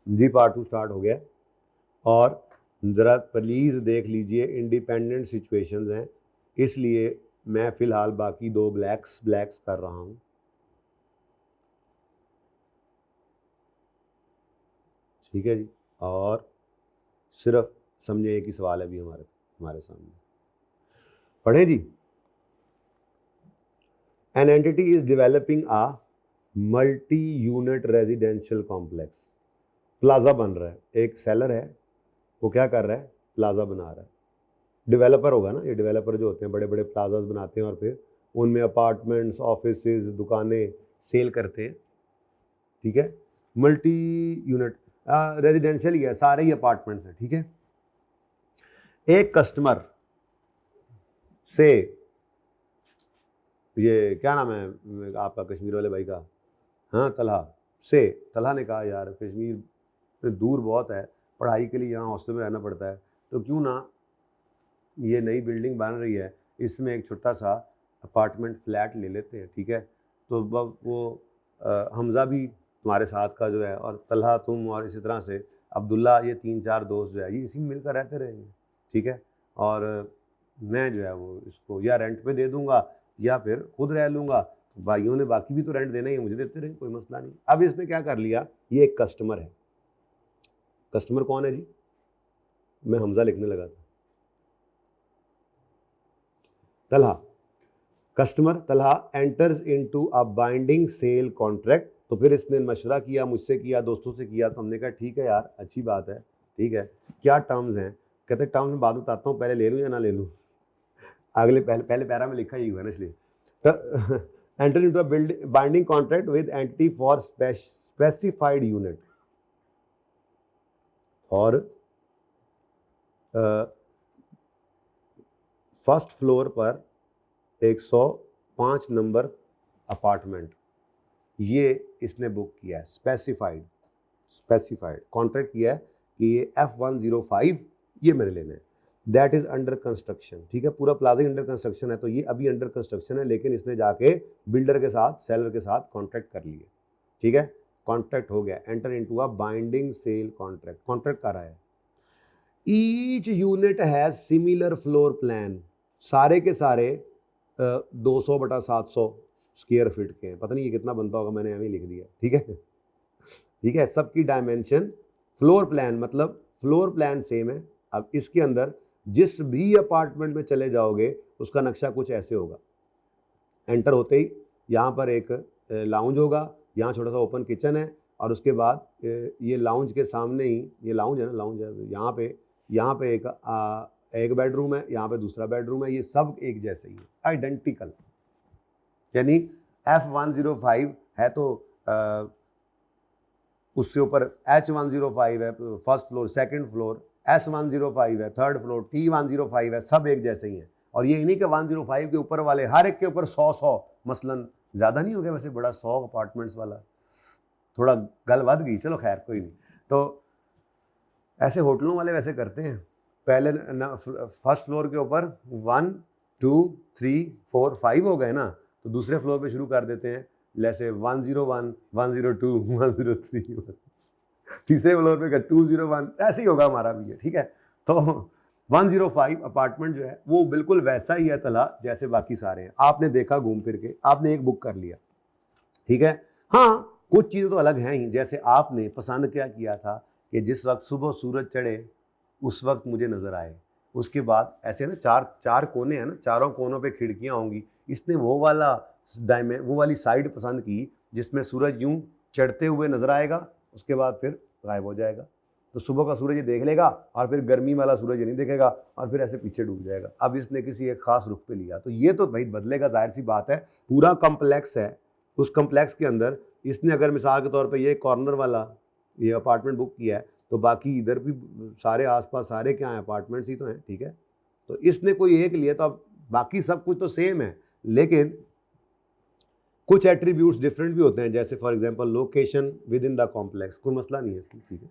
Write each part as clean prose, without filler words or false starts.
जी part 2 start हो गया और ज़रा प्लीज़ देख लीजिए इंडिपेंडेंट सिचुएशंस हैं, इसलिए मैं फ़िलहाल बाकी 2 ब्लैक्स कर रहा हूँ। ठीक है जी, और सिर्फ समझे एक ही सवाल है अभी हमारे सामने। पढ़ें जी। An entity is developing a multi unit residential complex. Plaza बन रहा है, एक सेलर है वो क्या कर रहा है, प्लाजा बना रहा है। डेवलपर होगा ना, ये डेवलपर जो होते हैं बड़े बड़े प्लाजाज बनाते हैं और फिर उनमें अपार्टमेंट्स, ऑफिसेज, दुकानें सेल करते हैं। ठीक है, मल्टी यूनिट रेजिडेंशियल ही है, सारे ही अपार्टमेंट्स हैं। ठीक है, एक कस्टमर से, ये क्या नाम है आपका कश्मीर वाले भाई का, हाँ तलहा से, तलहा ने कहा यार कश्मीर दूर बहुत है, पढ़ाई के लिए यहाँ हॉस्टल में रहना पड़ता है, तो क्यों ना ये नई बिल्डिंग बन रही है इसमें एक छोटा सा अपार्टमेंट फ्लैट ले लेते हैं। ठीक है, तो वो हमज़ा भी तुम्हारे साथ का जो है, और तलहा तुम, और इसी तरह से अब्दुल्ला, ये 3-4 दोस्त जो है ये इसी में मिलकर रहते रहेंगे। ठीक है, और मैं जो है वो इसको या रेंट पे दे दूंगा या फिर खुद रह लूँगा। भाइयों ने बाकी भी तो रेंट देना ही है, मुझे देते रहें, कोई मसला नहीं। अब इसने क्या कर लिया, ये एक कस्टमर है। कस्टमर कौन है जी, मैं हमज़ा लिखने लगा था। Talha, customer Talha enters into a binding sale contract. तो फिर इसने मशवरा किया, मुझसे किया, दोस्तों से किया, तो हमने कहा ठीक है यार अच्छी बात है। ठीक है, क्या टर्म्स हैं, कहते टर्म्स में बाद बताता हूँ, पहले ले लूँ या ना ले लूँ। अगले पहले पैरा में लिखा ही हुआ है ना, इसलिए enter into a binding contract with entity for specified unit और फर्स्ट फ्लोर पर 105 नंबर अपार्टमेंट, ये इसने बुक किया है। स्पेसिफाइड कॉन्ट्रैक्ट किया है कि ये F105 ये मेरे लेना है। That is under construction. ठीक है, पूरा प्लाजा अंडर कंस्ट्रक्शन है, तो ये अभी अंडर कंस्ट्रक्शन है, लेकिन इसने जाके बिल्डर के साथ, सेलर के साथ कॉन्ट्रैक्ट कर लिए। ठीक है, कॉन्ट्रैक्ट हो गया, enter into a binding sale contract. Contract कर रहा है, each unit has similar floor plan. सारे के सारे 200/700 स्क्वायर फीट के हैं, पता नहीं ये कितना बनता होगा, मैंने अभी लिख दिया। ठीक है, ठीक है, सबकी डायमेंशन, फ्लोर प्लान मतलब फ्लोर प्लान सेम है। अब इसके अंदर जिस भी अपार्टमेंट में चले जाओगे उसका नक्शा कुछ ऐसे होगा। एंटर होते ही यहाँ पर एक लाउंज होगा, यहाँ छोटा सा ओपन किचन है, और उसके बाद ये लाउंज के सामने ही, ये लाउंज है ना, लाउंज है, यहाँ पे एक बेडरूम है, यहाँ पे दूसरा बेडरूम है, ये सब एक जैसे ही है, आइडेंटिकल। यानी F105 है तो उससे ऊपर H105 है first floor, second floor S105 है, थर्ड फ्लोर T105 है, सब एक जैसे ही हैं। और ये नहीं कि 105 के ऊपर वाले हर एक के ऊपर 100 मसलन, ज़्यादा नहीं हो गया वैसे बड़ा 100 अपार्टमेंट्स वाला, थोड़ा गल बद गई, चलो खैर कोई नहीं। तो ऐसे होटलों वाले वैसे करते हैं, पहले फर्स्ट फ्लोर के ऊपर 1 2 3 4 5 हो गए ना, तो दूसरे फ्लोर पे शुरू कर देते हैं, जैसे 101 102 103, तीसरे फ्लोर पे 201, ऐसे ही होगा हमारा भी है। ठीक है, तो 105 अपार्टमेंट जो है वो बिल्कुल वैसा ही है तला जैसे बाकी सारे हैं। आपने देखा घूम फिर के, आपने एक बुक कर लिया। ठीक है, हाँ कुछ चीज़ें तो अलग हैं ही, जैसे आपने पसंद क्या किया था कि जिस वक्त सुबह सूरज चढ़े उस वक्त मुझे नजर आए, उसके बाद ऐसे ना चार कोने हैं ना, चारों कोनों पे खिड़कियां होंगी, इसने वो वाली साइड पसंद की जिसमें सूरज यूं चढ़ते हुए नजर आएगा, उसके बाद फिर गायब हो जाएगा। तो सुबह का सूरज ये देख लेगा और फिर गर्मी वाला सूरज ये नहीं देखेगा और फिर ऐसे पीछे डूब जाएगा। अब इसने किसी एक खास रुख पे लिया तो ये तो भाई बदलेगा, जाहिर सी बात है, पूरा कम्प्लेक्स है। उस कम्प्लेक्स के अंदर इसने अगर मिसाल के तौर पे ये कॉर्नर वाला ये अपार्टमेंट बुक किया है, तो बाकी इधर भी सारे आसपास सारे क्या हैं, अपार्टमेंट्स ही तो हैं। ठीक है, तो इसने कोई एक लिया तो अब बाकी सब कुछ तो सेम है, लेकिन कुछ एट्रीब्यूट्स डिफरेंट भी होते हैं, जैसे for example location with in the complex, कोई मसला नहीं है इसकी। ठीक है,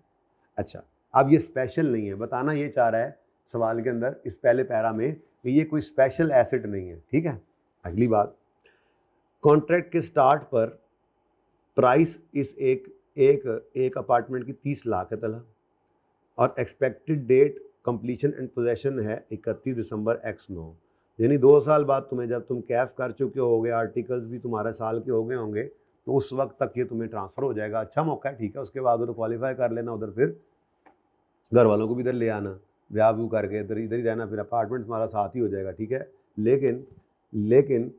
अच्छा अब ये स्पेशल नहीं है, बताना ये चाह रहा है सवाल के अंदर इस पहले पैरा में कि ये कोई स्पेशल एसेट नहीं है। ठीक है, अगली बात, कॉन्ट्रैक्ट के स्टार्ट पर प्राइस इस एक एक अपार्टमेंट की 30 लाख है तला, और expected date completion and possession है 31 दिसंबर x9, यानी 2 साल बाद तुम्हें, जब तुम कैफ कर चुके होगे, आर्टिकल्स भी तुम्हारे साल के हो गए होंगे, तो उस वक्त तक ये तुम्हें ट्रांसफ़र हो जाएगा। अच्छा मौका है, ठीक है। उसके बाद उधर क्वालिफाई कर लेना, उधर फिर घर वालों को भी इधर ले आना, ब्याह व्यू करके इधर ही रहना, फिर अपार्टमेंट तुम्हारा साथ ही हो जाएगा, ठीक है। लेकिन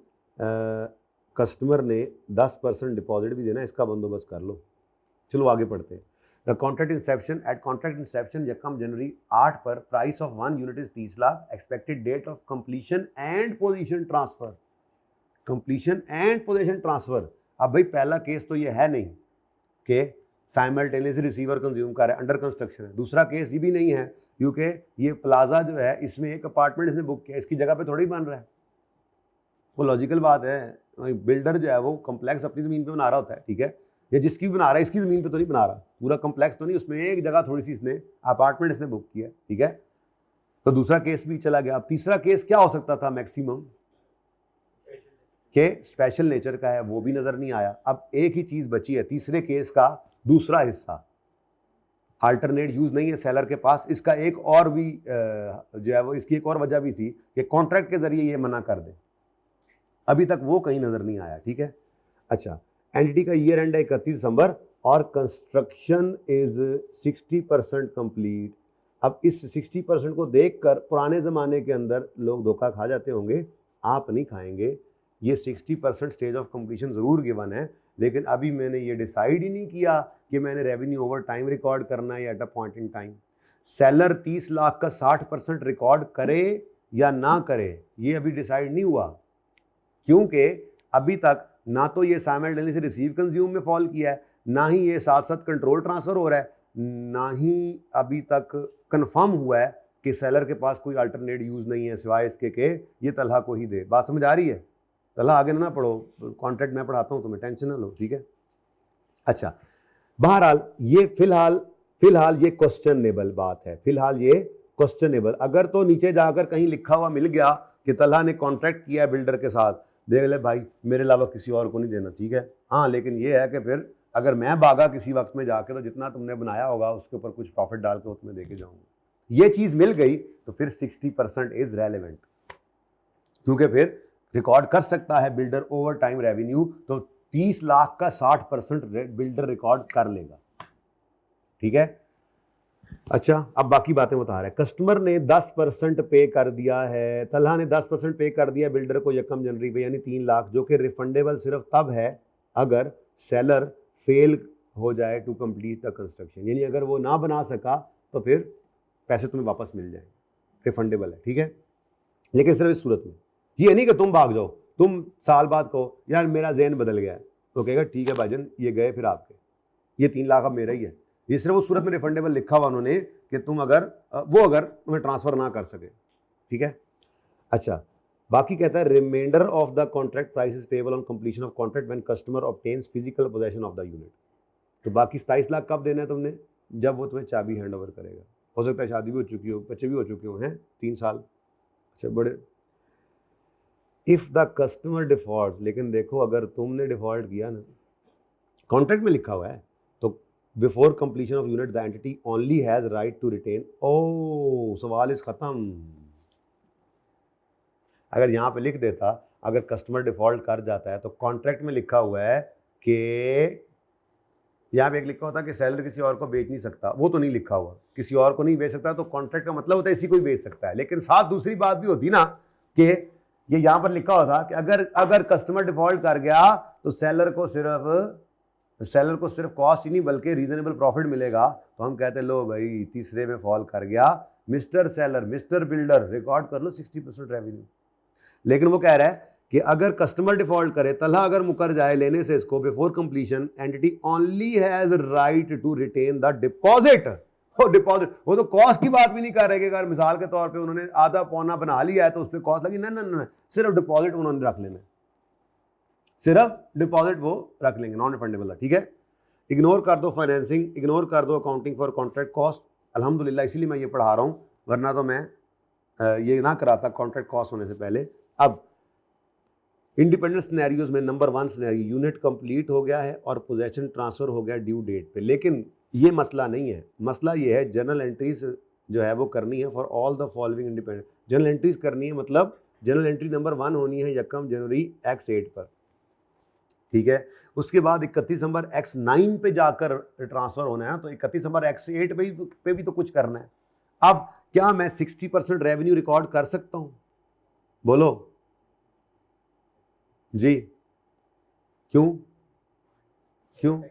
कस्टमर ने 10% डिपॉजिट भी देना, इसका बंदोबस्त कर लो। चलो आगे पढ़ते हैं। The contract inception, at contract inception यकम जनवरी 8 पर price of 1 unit is 30 lakh, expected date of completion and possession transfer, completion and possession transfer. अब भाई पहला केस तो ये है नहीं कि साइमल्टेनियसली रिसीवर कंज्यूम कर रहा है, अंडर कंस्ट्रक्शन है। दूसरा केस ये भी नहीं है क्योंकि ये प्लाजा जो है, इसमें एक अपार्टमेंट इसने बुक किया, इसकी जगह पे थोड़ी बन रहा है। वो लॉजिकल बात है, बिल्डर जो है वो कम्प्लेक्स अपनी ज़मीन पे बना रहा होता है, ठीक है, या जिसकी भी बना रहा है इसकी ज़मीन पे तो नहीं बना रहा, पूरा कम्प्लेक्स तो नहीं, उसमें एक जगह थोड़ी सी इसने अपार्टमेंट इसने बुक किया, ठीक है। तो दूसरा केस भी चला गया। अब तीसरा केस क्या हो सकता था मैक्सिमम, के स्पेशल नेचर का है, वो भी नज़र नहीं आया। अब एक ही चीज़ बची है तीसरे केस का दूसरा हिस्सा, अल्टरनेट यूज़ नहीं है सेलर के पास। इसका एक और भी जो है वो, इसकी एक और वजह भी थी कि कॉन्ट्रैक्ट के ज़रिए ये मना कर दे, अभी तक वो कहीं नज़र नहीं आया, ठीक है। अच्छा, एंटिटी का ईयर एंड है 31 दिसंबर और कंस्ट्रक्शन इज 60% कंप्लीट। अब इस 60% को देखकर पुराने ज़माने के अंदर लोग धोखा खा जाते होंगे, आप नहीं खाएंगे। ये 60% स्टेज ऑफ कंप्लीशन ज़रूर गिवन है, लेकिन अभी मैंने ये डिसाइड ही नहीं किया कि मैंने रेवेन्यू ओवर टाइम रिकॉर्ड करना है या eight a point in time. Seller 30 lakh का 60% रिकॉर्ड करे या ना करे, ये अभी डिसाइड नहीं हुआ, क्योंकि अभी तक ना तो ये साइमल्टेनियसली रिसीव कंज्यूम में फॉल किया है, ना ही ये साथ साथ कंट्रोल ट्रांसफ़र हो रहा है, ना ही अभी तक कंफर्म हुआ है कि सेलर के पास कोई अल्टरनेट यूज़ नहीं है सिवाय इसके के ये तलहा को ही दे। बात समझ आ रही है? तलहा आगे ना पढ़ो, कॉन्ट्रैक्ट मैं पढ़ाता हूँ, तुम्हें टेंशन ना लो, ठीक है। अच्छा, बहरहाल ये फिलहाल ये क्वेश्चनेबल बात है, फिलहाल ये क्वेश्चनेबल। अगर तो नीचे जाकर कहीं लिखा हुआ मिल गया कि तलहा ने कॉन्ट्रैक्ट किया है बिल्डर के साथ, देख ले भाई मेरे अलावा किसी और को नहीं देना, ठीक है। हाँ, लेकिन ये है कि फिर अगर मैं भागा किसी वक्त में जाके, तो जितना तुमने बनाया होगा उसके ऊपर कुछ प्रॉफिट डाल के तुम्हें देके जाऊंगा। ये चीज़ मिल गई तो फिर 60% इज रेलेवेंट, क्योंकि फिर रिकॉर्ड कर सकता है बिल्डर ओवर टाइम रेवेन्यू, तो 30 लाख का 60% बिल्डर रिकॉर्ड कर लेगा, ठीक है। अच्छा, अब बाकी बातें बता रहे हैं। कस्टमर ने 10% पे कर दिया है, तलहा ने 10% पे कर दिया बिल्डर को यकम जनवरी पे, यानी 3 लाख, जो कि रिफंडेबल सिर्फ तब है अगर सेलर फेल हो जाए टू कंप्लीट द कंस्ट्रक्शन, यानी अगर वो ना बना सका तो फिर पैसे तुम्हें वापस मिल जाएंगे, रिफंडेबल है, ठीक है। लेकिन सिर्फ इस सूरत में, ये नहीं कि तुम भाग जाओ, तुम साल बाद कहो यार मेरा ज़हन बदल गया है, तो कहेगा ठीक है भाईजान ये गए फिर आपके, ये 3 लाख अब मेरा ही है। ये सिर्फ उस सूरत में रिफंडेबल लिखा हुआ उन्होंने कि तुम अगर तुम्हें ट्रांसफ़र ना कर सके, ठीक है। अच्छा, बाकी कहता है remainder of the contract price is payable on completion of contract when customer obtains physical possession of the unit. तो बाकी 27 लाख कब देना है तुमने, जब वो तुम्हें चाबी हैंड ओवर करेगा। हो सकता है शादी भी हो चुकी हो, बच्चे भी हो चुके हो, हैं 3 साल, अच्छा बड़े। इफ़ द कस्टमर डिफॉल्ट, लेकिन देखो अगर तुमने डिफॉल्ट किया ना, कॉन्ट्रैक्ट में लिखा हुआ है, तो before completion of unit the entity only has right to retain. ओ, सवाल इस खत्म। अगर यहाँ पे लिख देता अगर कस्टमर डिफॉल्ट कर जाता है, तो कॉन्ट्रैक्ट में लिखा हुआ है कि यहाँ पे एक लिखा होता है कि सेलर किसी और को बेच नहीं सकता, वो तो नहीं लिखा हुआ, किसी और को नहीं बेच सकता, तो कॉन्ट्रैक्ट का मतलब होता है इसी को ही बेच सकता है। लेकिन साथ दूसरी बात भी होती ना कि ये यहाँ पर लिखा हुआ था कि अगर कस्टमर डिफॉल्ट कर गया तो सेलर को सिर्फ कॉस्ट ही नहीं बल्कि रीजनेबल प्रॉफिट मिलेगा। तो हम कहते लो भाई तीसरे में फॉल कर गया, mister seller mister builder record कर लो 60% रेवेन्यू। लेकिन वो कह रहा है कि अगर कस्टमर डिफॉल्ट करे, तलहा अगर मुकर जाए लेने से इसको, before completion entity only has right to retain the deposit. Deposit, वो तो कॉस्ट की बात भी नहीं कर रहे कि अगर मिसाल के तौर पे उन्होंने आधा पौना बना लिया है तो उस पर कॉस्ट लगी, ना, सिर्फ डिपॉजिट उन्होंने रख लेना, सिर्फ डिपॉजिट वो रख लेंगे, नॉन रिफंडेबल है, ठीक है। इग्नोर कर दो फाइनेंसिंग, इग्नोर कर दो अकाउंटिंग फॉर कॉन्ट्रैक्ट कॉस्ट। अल्हम्दुलिल्लाह इसीलिए मैं ये पढ़ा रहा हूँ, वरना तो मैं ये ना कराता कॉन्ट्रैक्ट कॉस्ट होने से पहले। अब इंडिपेंडेंट सिनेरियोज में नंबर 1 सिनेरियो, यूनिट कंप्लीट हो गया है और पोजेशन ट्रांसफर हो गया ड्यू डेट पे, लेकिन ये मसला नहीं है। मसला ये है जनरल एंट्रीज जो है वो करनी है for all the following independent. General entries करनी है मतलब जनरल एंट्री नंबर 1 होनी है 1 जनवरी x8 पर, ठीक है। उसके बाद 31 दिसंबर x9 पे जाकर ट्रांसफर होना है, तो 31 दिसंबर x8 पे भी तो कुछ करना है। अब क्या मैं 60% रेवेन्यू रिकॉर्ड कर सकता हूं? बोलो जी। क्यों? क्यों?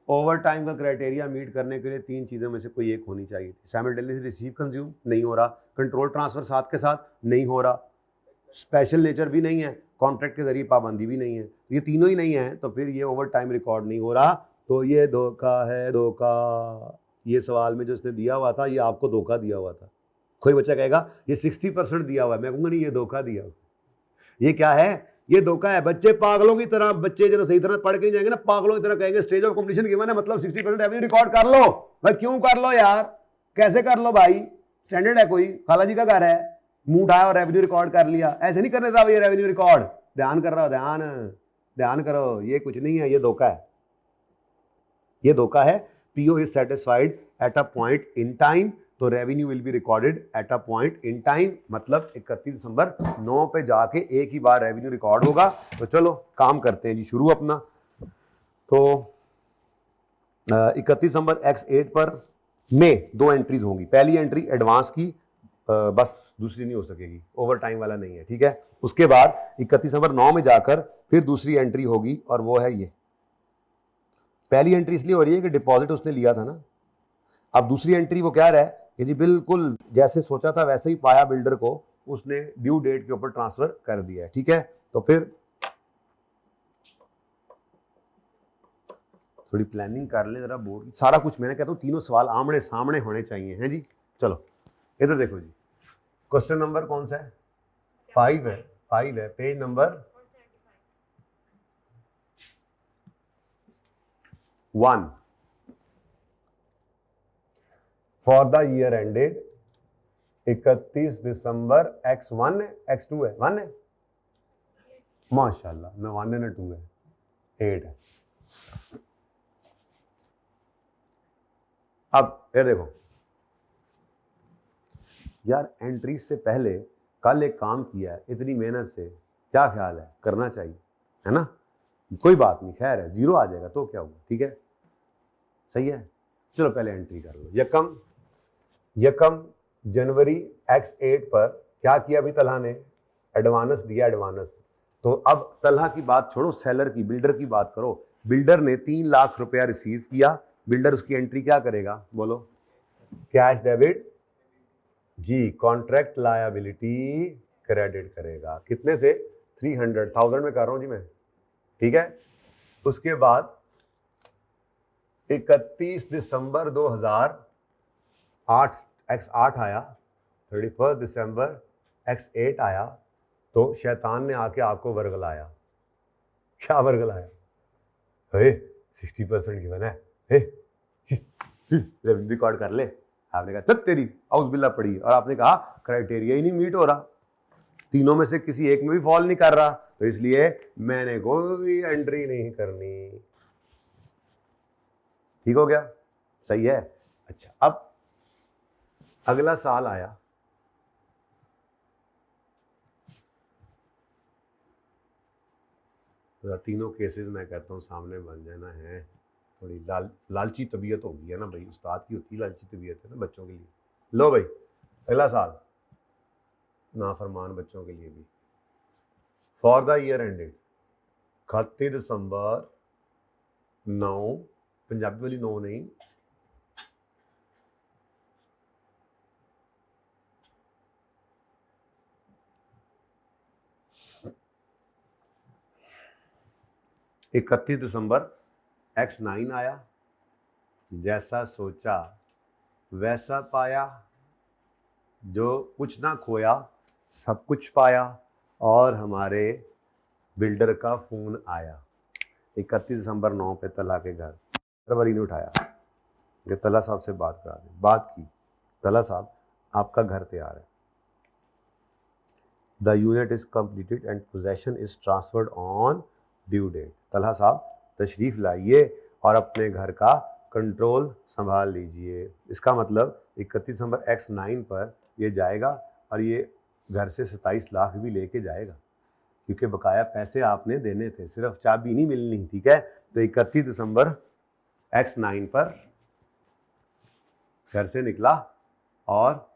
ओवर टाइम का क्राइटेरिया मीट करने के लिए 3 चीज़ों में से कोई एक होनी चाहिए थी। साइमल्टेनियसली रिसीव कंज्यूम नहीं हो रहा, कंट्रोल ट्रांसफर साथ के साथ नहीं हो रहा, स्पेशल नेचर भी नहीं है, कॉन्ट्रैक्ट के जरिए पाबंदी भी नहीं है। ये तीनों ही नहीं है तो फिर ये ओवर टाइम रिकॉर्ड नहीं हो रहा, तो ये धोखा है, धोखा। ये सवाल में जो उसने दिया हुआ था ये आपको धोखा दिया हुआ था। कोई बच्चा कहेगा ये 60% दिया हुआ है, मैं कहूँगा नहीं ये धोखा दिया हुआ। ये क्या है? ये धोखा है। बच्चे पागलों की तरह, बच्चे जो सही तरह पढ़ के जाएंगे ना, पागलों की तरह कहेंगे स्टेज ऑफ कंपटीशन गिवन है मतलब 60% रेवेन्यू रिकॉर्ड कर लो। भाई क्यों कर लो यार, कैसे कर लो भाई? स्टैंडर्ड है कोई? खाला जी का घर है, मुंह उठाया और रेवेन्यू रिकॉर्ड कर लिया? ऐसे नहीं करने था ये रेवेन्यू रिकॉर्ड। ध्यान कर रहा हो, ध्यान ध्यान करो, ये कुछ नहीं है, ये धोखा है, ये धोखा है। PO is satisfied at a point in time, तो revenue will be recorded at a point in time, मतलब 31 दिसंबर 9 पे जाके एक ही बार रेवेन्यू रिकॉर्ड होगा। तो चलो काम करते हैं जी शुरू अपना। तो 31 दिसंबर x8 पर में 2 एंट्रीज होंगी। पहली एंट्री एडवांस की, बस दूसरी नहीं हो सकेगी, ओवर टाइम वाला नहीं है, ठीक है। उसके बाद 31 दिसंबर 9 में जाकर फिर दूसरी एंट्री होगी और वो है ये। पहली एंट्री इसलिए हो रही है कि डिपॉजिट उसने लिया था ना। अब दूसरी एंट्री वो कह रहा है कि जी बिल्कुल जैसे सोचा था वैसे ही पाया बिल्डर को, उसने ड्यू डेट के ऊपर ट्रांसफर कर दिया है, ठीक है। तो फिर थोड़ी प्लानिंग कर ले जरा बोर्ड, सारा कुछ मैंने कहता हूँ तीनों सवाल आमने सामने होने चाहिए, हैं जी। चलो इधर देखो जी, क्वेश्चन नंबर कौन सा है? 5 है, 5 है, page number 1। For the year ended 31 December x1 है, x2 है, 1 है, माशाल्लाह, ना 1 है ना 2 है, 8 है। अब फिर देखो यार, एंट्री से पहले कल एक काम किया है इतनी मेहनत से, क्या ख्याल है? करना चाहिए, है ना? कोई बात नहीं, खैर है, 0 आ जाएगा तो क्या हुआ, ठीक है, सही है। चलो पहले एंट्री कर लो। यकम जनवरी x8 पर क्या किया अभी तलहा ने? एडवांस दिया, एडवांस। तो अब तलहा की बात छोड़ो, सेलर की, बिल्डर की बात करो। बिल्डर ने 3 लाख रुपया रिसीव किया, बिल्डर उसकी एंट्री क्या करेगा? बोलो। कैश डेबिट जी, कॉन्ट्रैक्ट लायबिलिटी क्रेडिट करेगा। कितने से? 300,000 में कर रहा हूं जी मैं, ठीक है। उसके बाद 31 दिसंबर 2008 x8 आया, 31 दिसंबर x8 आया, तो शैतान ने आके आपको वर्गलाया। क्या वर्गलाया? 60% गिवन है, रिकॉर्ड कर ले। आपने कहा तब तेरी आउज़बिल्लाह पड़ी, और आपने कहा क्राइटेरिया ही नहीं मीट हो रहा, तीनों में से किसी एक में भी फॉल नहीं कर रहा, तो इसलिए मैंने कोई एंट्री नहीं करनी। ठीक हो गया, सही है। अच्छा, अब अगला साल आया, तो तीनों केसेस मैं कहता हूँ सामने बन जाना है। थोड़ी लालची तबीयत होगी है ना भाई, उस्ताद की होती है लालची तबीयत है ना बच्चों के लिए। लो भाई, अगला साल नाफरमान बच्चों के लिए भी। फॉर द ईयर एंडेड 31 दिसंबर 9, पंजाबी वाली 9 नहीं, इकतीस दिसंबर x9 आया, जैसा सोचा वैसा पाया, जो कुछ ना खोया सब कुछ पाया, और हमारे बिल्डर का फोन आया 31 दिसंबर 9 पे तला के घर। फरवरी ने उठाया कि तला साहब से बात करा दें। बात की, तला साहब आपका घर तैयार है। The unit is completed and possession is transferred on due date. Talha साहब तशरीफ लाइए और अपने घर का कंट्रोल संभाल लीजिए। इसका मतलब 31 दिसंबर X9 पर ये जाएगा और ये घर से 27 लाख भी लेके जाएगा, क्योंकि बकाया पैसे आपने देने थे, सिर्फ चाबी नहीं मिलनी, ठीक है। तो 31 दिसंबर X9 पर घर से निकला और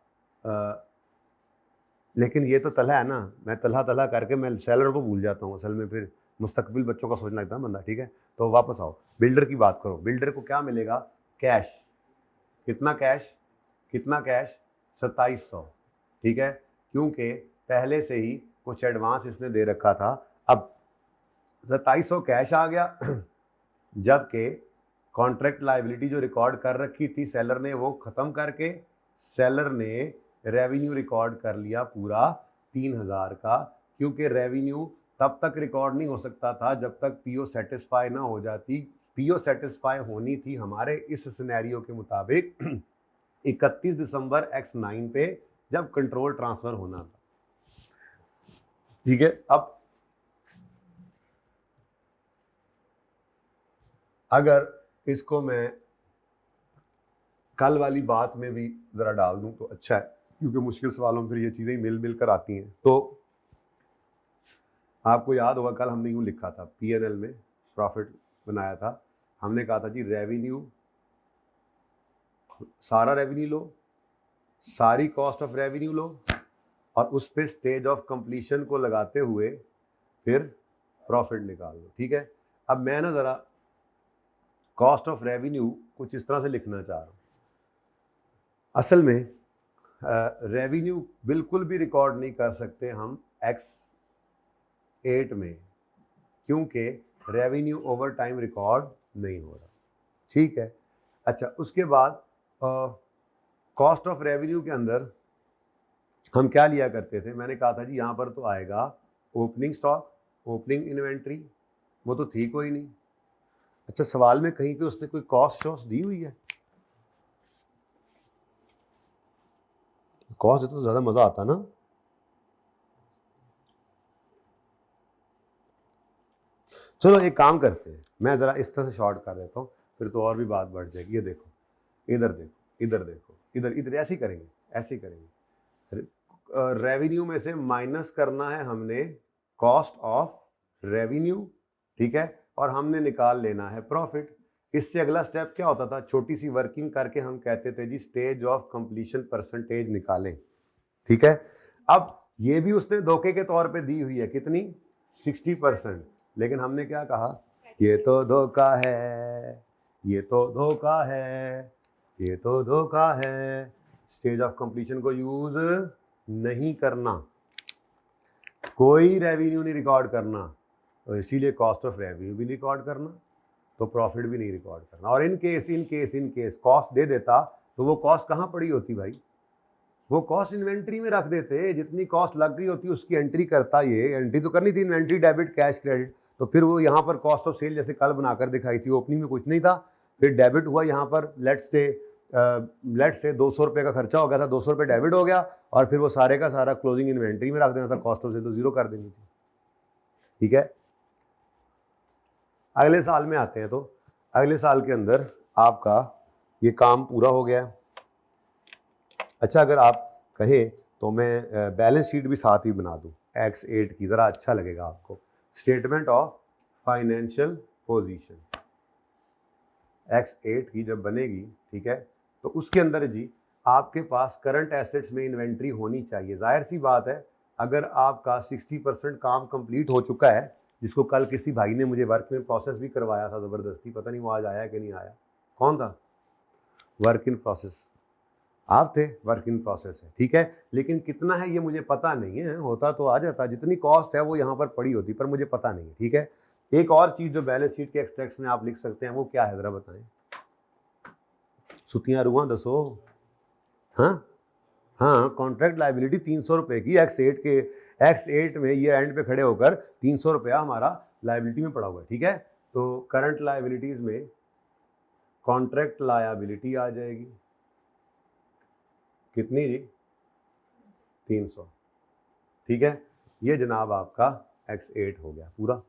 लेकिन ये तो तलहा है ना, मैं तलहा करके मैं सेलर को भूल जाता हूँ, असल में फिर मुस्तकबिल बच्चों का सोचना लगता है बंदा, ठीक है। तो वापस आओ, बिल्डर की बात करो। बिल्डर को क्या मिलेगा? कैश। कितना कैश? 2700, ठीक है, क्योंकि पहले से ही कुछ एडवांस इसने दे रखा था। अब 2700 कैश आ गया, जबकि कॉन्ट्रैक्ट लायबिलिटी जो रिकॉर्ड कर रखी थी सेलर ने, वो ख़त्म करके सेलर ने रेवेन्यू रिकॉर्ड कर लिया पूरा 3000 का, क्योंकि रेवेन्यू तब तक रिकॉर्ड नहीं हो सकता था जब तक पीओ सेटिस्फाई ना हो जाती। पीओ सेटिस्फाई होनी थी हमारे इस सिनेरियो के मुताबिक 31 दिसंबर X9 पे, जब कंट्रोल ट्रांसफर होना था, ठीक है। अब अगर इसको मैं कल वाली बात में भी जरा डाल दूं तो अच्छा है, क्योंकि मुश्किल सवालों में फिर ये चीजें मिल कर आती हैं। तो आपको याद होगा कल हमने यूं लिखा था, P&L में प्रॉफिट बनाया था, हमने कहा था जी रेवेन्यू, सारा रेवेन्यू लो, सारी कॉस्ट ऑफ रेवेन्यू लो, और उस पे स्टेज ऑफ कंप्लीशन को लगाते हुए फिर प्रॉफिट निकाल लो, ठीक है। अब मैं ना जरा कॉस्ट ऑफ रेवेन्यू कुछ इस तरह से लिखना चाह रहा हूँ। असल में रेवेन्यू बिल्कुल भी रिकॉर्ड नहीं कर सकते हम X8 में, क्योंकि रेवेन्यू ओवर टाइम रिकॉर्ड नहीं हो रहा, ठीक है। अच्छा, उसके बाद कॉस्ट ऑफ रेवेन्यू के अंदर हम क्या लिया करते थे? मैंने कहा था जी यहाँ पर तो आएगा ओपनिंग स्टॉक, ओपनिंग इन्वेंट्री, वो तो थी कोई नहीं। अच्छा, सवाल में कहीं पे उसने कोई कॉस्ट शॉस्ट दी हुई है? कॉस्ट देता तो ज़्यादा मज़ा आता ना। चलो एक काम करते हैं, मैं ज़रा इस तरह से शॉर्ट कर देता हूँ, फिर तो और भी बात बढ़ जाएगी। ये देखो, इधर देखो, इधर देखो, इधर इधर ऐसे ही करेंगे, ऐसे ही करेंगे। रेवेन्यू में से माइनस करना है हमने कॉस्ट ऑफ रेवेन्यू, ठीक है, और हमने निकाल लेना है प्रॉफिट। इससे अगला स्टेप क्या होता था? छोटी सी वर्किंग करके हम कहते थे जी स्टेज ऑफ कंप्लीशन परसेंटेज निकालें, ठीक है। अब ये भी उसने धोखे के तौर पे दी हुई है, कितनी? 60%। लेकिन हमने क्या कहा? ये तो धोखा है, ये तो धोखा है, ये तो धोखा है, स्टेज ऑफ कंप्लीशन को यूज नहीं करना, कोई रेवेन्यू नहीं रिकॉर्ड करना, तो इसीलिए कॉस्ट ऑफ रेवेन्यू भी रिकॉर्ड करना, तो प्रॉफिट भी नहीं रिकॉर्ड करना। और इन केस कॉस्ट दे देता तो वो कॉस्ट कहाँ पड़ी होती भाई? वो कॉस्ट इन्वेंट्री में रख देते, जितनी कॉस्ट लग गई होती उसकी एंट्री करता। ये एंट्री तो करनी थी, इन्वेंट्री डेबिट कैश क्रेडिट, तो फिर वो यहाँ पर कॉस्ट ऑफ सेल जैसे कल बनाकर दिखाई थी, ओपनिंग में कुछ नहीं था, फिर डेबिट हुआ यहाँ पर, लेट्स से 200 रुपये का खर्चा हो गया था, 200 रुपये डेबिट हो गया, और फिर वो सारे का सारा क्लोजिंग इन्वेंट्री में रख देना था, कॉस्ट ऑफ सेल तो जीरो कर देनी थी, ठीक है। अगले साल में आते हैं, तो अगले साल के अंदर आपका ये काम पूरा हो गया। अच्छा, अगर आप कहें तो मैं बैलेंस शीट भी साथ ही बना दूं X8 की, ज़रा अच्छा लगेगा आपको। Statement of financial position X8 की जब बनेगी, ठीक है, तो उसके अंदर जी आपके पास करंट एसेट्स में इन्वेंट्री होनी चाहिए। जाहिर सी बात है, अगर आपका 60% काम कंप्लीट हो चुका है, जिसको कल किसी भाई ने मुझे वर्क इन प्रोसेस भी करवाया था ज़बरदस्ती, पता नहीं वो आज आया कि नहीं आया। कौन था? वर्क इन प्रोसेस, आप थे। वर्क इन प्रोसेस है, ठीक है, लेकिन कितना है ये मुझे पता नहीं है, होता तो आ जाता, जितनी कॉस्ट है वो यहाँ पर पड़ी होती, पर मुझे पता नहीं है, ठीक है। एक और चीज़ जो बैलेंस शीट के एक्सट्रैक्ट्स में आप लिख सकते हैं, वो क्या है ज़रा बताएं? सुतियाँ रुआं दसो। हाँ हाँ, कॉन्ट्रैक्ट लाइबिलिटी 300 रुपये की X8 में ईयर एंड पे खड़े होकर 300 रुपया हमारा लाइबिलिटी में पड़ा हुआ है, ठीक है। तो करंट लाइबिलिटीज में कॉन्ट्रैक्ट लायबिलिटी आ जाएगी, कितनी जी? 300, ठीक है। ये जनाब आपका x8 हो गया पूरा।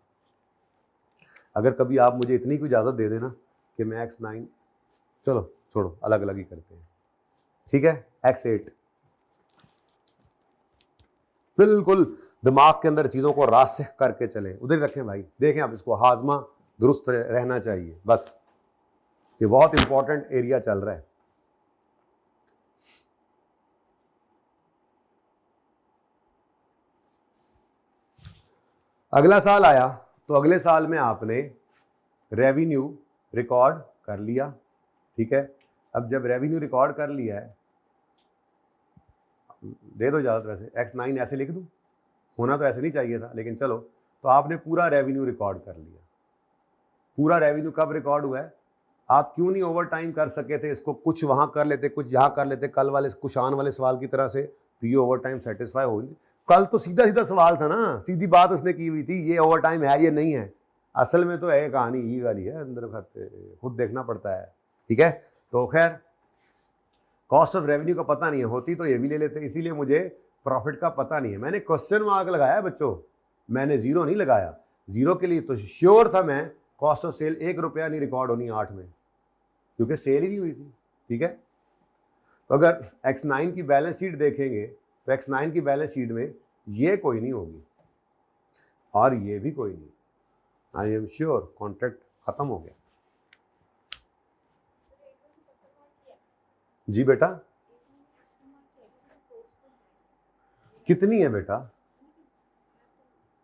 अगर कभी आप मुझे इतनी कोई इजाज़त दे देना कि मैं x9, चलो छोड़ो अलग अलग ही करते हैं, ठीक है। x8 बिल्कुल दिमाग के अंदर चीज़ों को रासिख करके चलें, उधर रखें भाई, देखें आप इसको, हाजमा दुरुस्त रहना चाहिए बस, ये बहुत इंपॉर्टेंट एरिया चल रहा है। अगला साल आया तो अगले साल में आपने रेवेन्यू रिकॉर्ड कर लिया, ठीक है। अब जब रेवेन्यू रिकॉर्ड कर लिया है, दे दो इजाज़त, वैसे x9 ऐसे लिख दूं, होना तो ऐसे नहीं चाहिए था, लेकिन चलो, तो आपने पूरा रेवेन्यू रिकॉर्ड कर लिया। पूरा रेवेन्यू कब रिकॉर्ड हुआ है? आप क्यों नहीं ओवर टाइम कर सके थे इसको, कुछ वहां कर लेते, कुछ यहाँ कर लेते, कल वाले कुशान वाले सवाल की तरह से, तो ये ओवर टाइम सेटिस्फाई हो। कल तो सीधा सीधा सवाल था ना, सीधी बात उसने की हुई थी, ये ओवर टाइम है ये नहीं है। असल में तो है कहानी ये वाली है, अंदर खाते खुद देखना पड़ता है, ठीक है। तो खैर कॉस्ट ऑफ रेवेन्यू का पता नहीं है, होती तो ये भी ले लेते, इसीलिए मुझे प्रॉफिट का पता नहीं है। मैंने क्वेश्चन मार्क लगाया बच्चों, मैंने जीरो नहीं लगाया। जीरो के लिए तो श्योर था मैं, कॉस्ट ऑफ सेल 1 रुपया नहीं रिकॉर्ड होनी 8 में, क्योंकि सेल ही नहीं हुई थी, ठीक है। तो अगर x9 की बैलेंस शीट देखेंगे तो x9 की बैलेंस शीट में ये कोई नहीं होगी और ये भी कोई नहीं, आई एम श्योर कॉन्ट्रैक्ट खत्म हो गया। जी बेटा, कितनी है बेटा?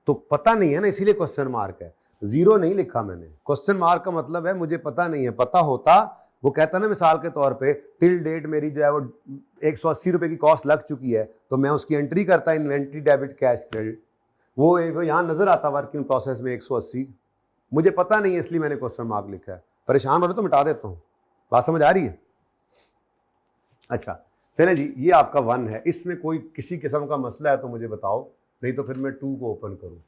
तो पता नहीं है ना, इसीलिए क्वेश्चन मार्क है, जीरो नहीं लिखा मैंने। क्वेश्चन मार्क का मतलब है मुझे पता नहीं है, पता होता वो कहता ना मिसाल के तौर पे टिल डेट मेरी जो है वो 180 रुपए की कॉस्ट लग चुकी है, तो मैं उसकी एंट्री करता इन्वेंट्री डेबिट कैश क्रेडिट, वो यहाँ नजर आता वर्किंग प्रोसेस में 180। मुझे पता नहीं है इसलिए मैंने क्वेश्चन मार्क लिखा है। परेशान हो रहे तो मिटा देता हूँ, बात समझ आ रही है? अच्छा चले जी, ये आपका 1 है, इसमें कोई किसी किस्म का मसला है तो मुझे बताओ, नहीं तो फिर मैं 2 को ओपन करूं।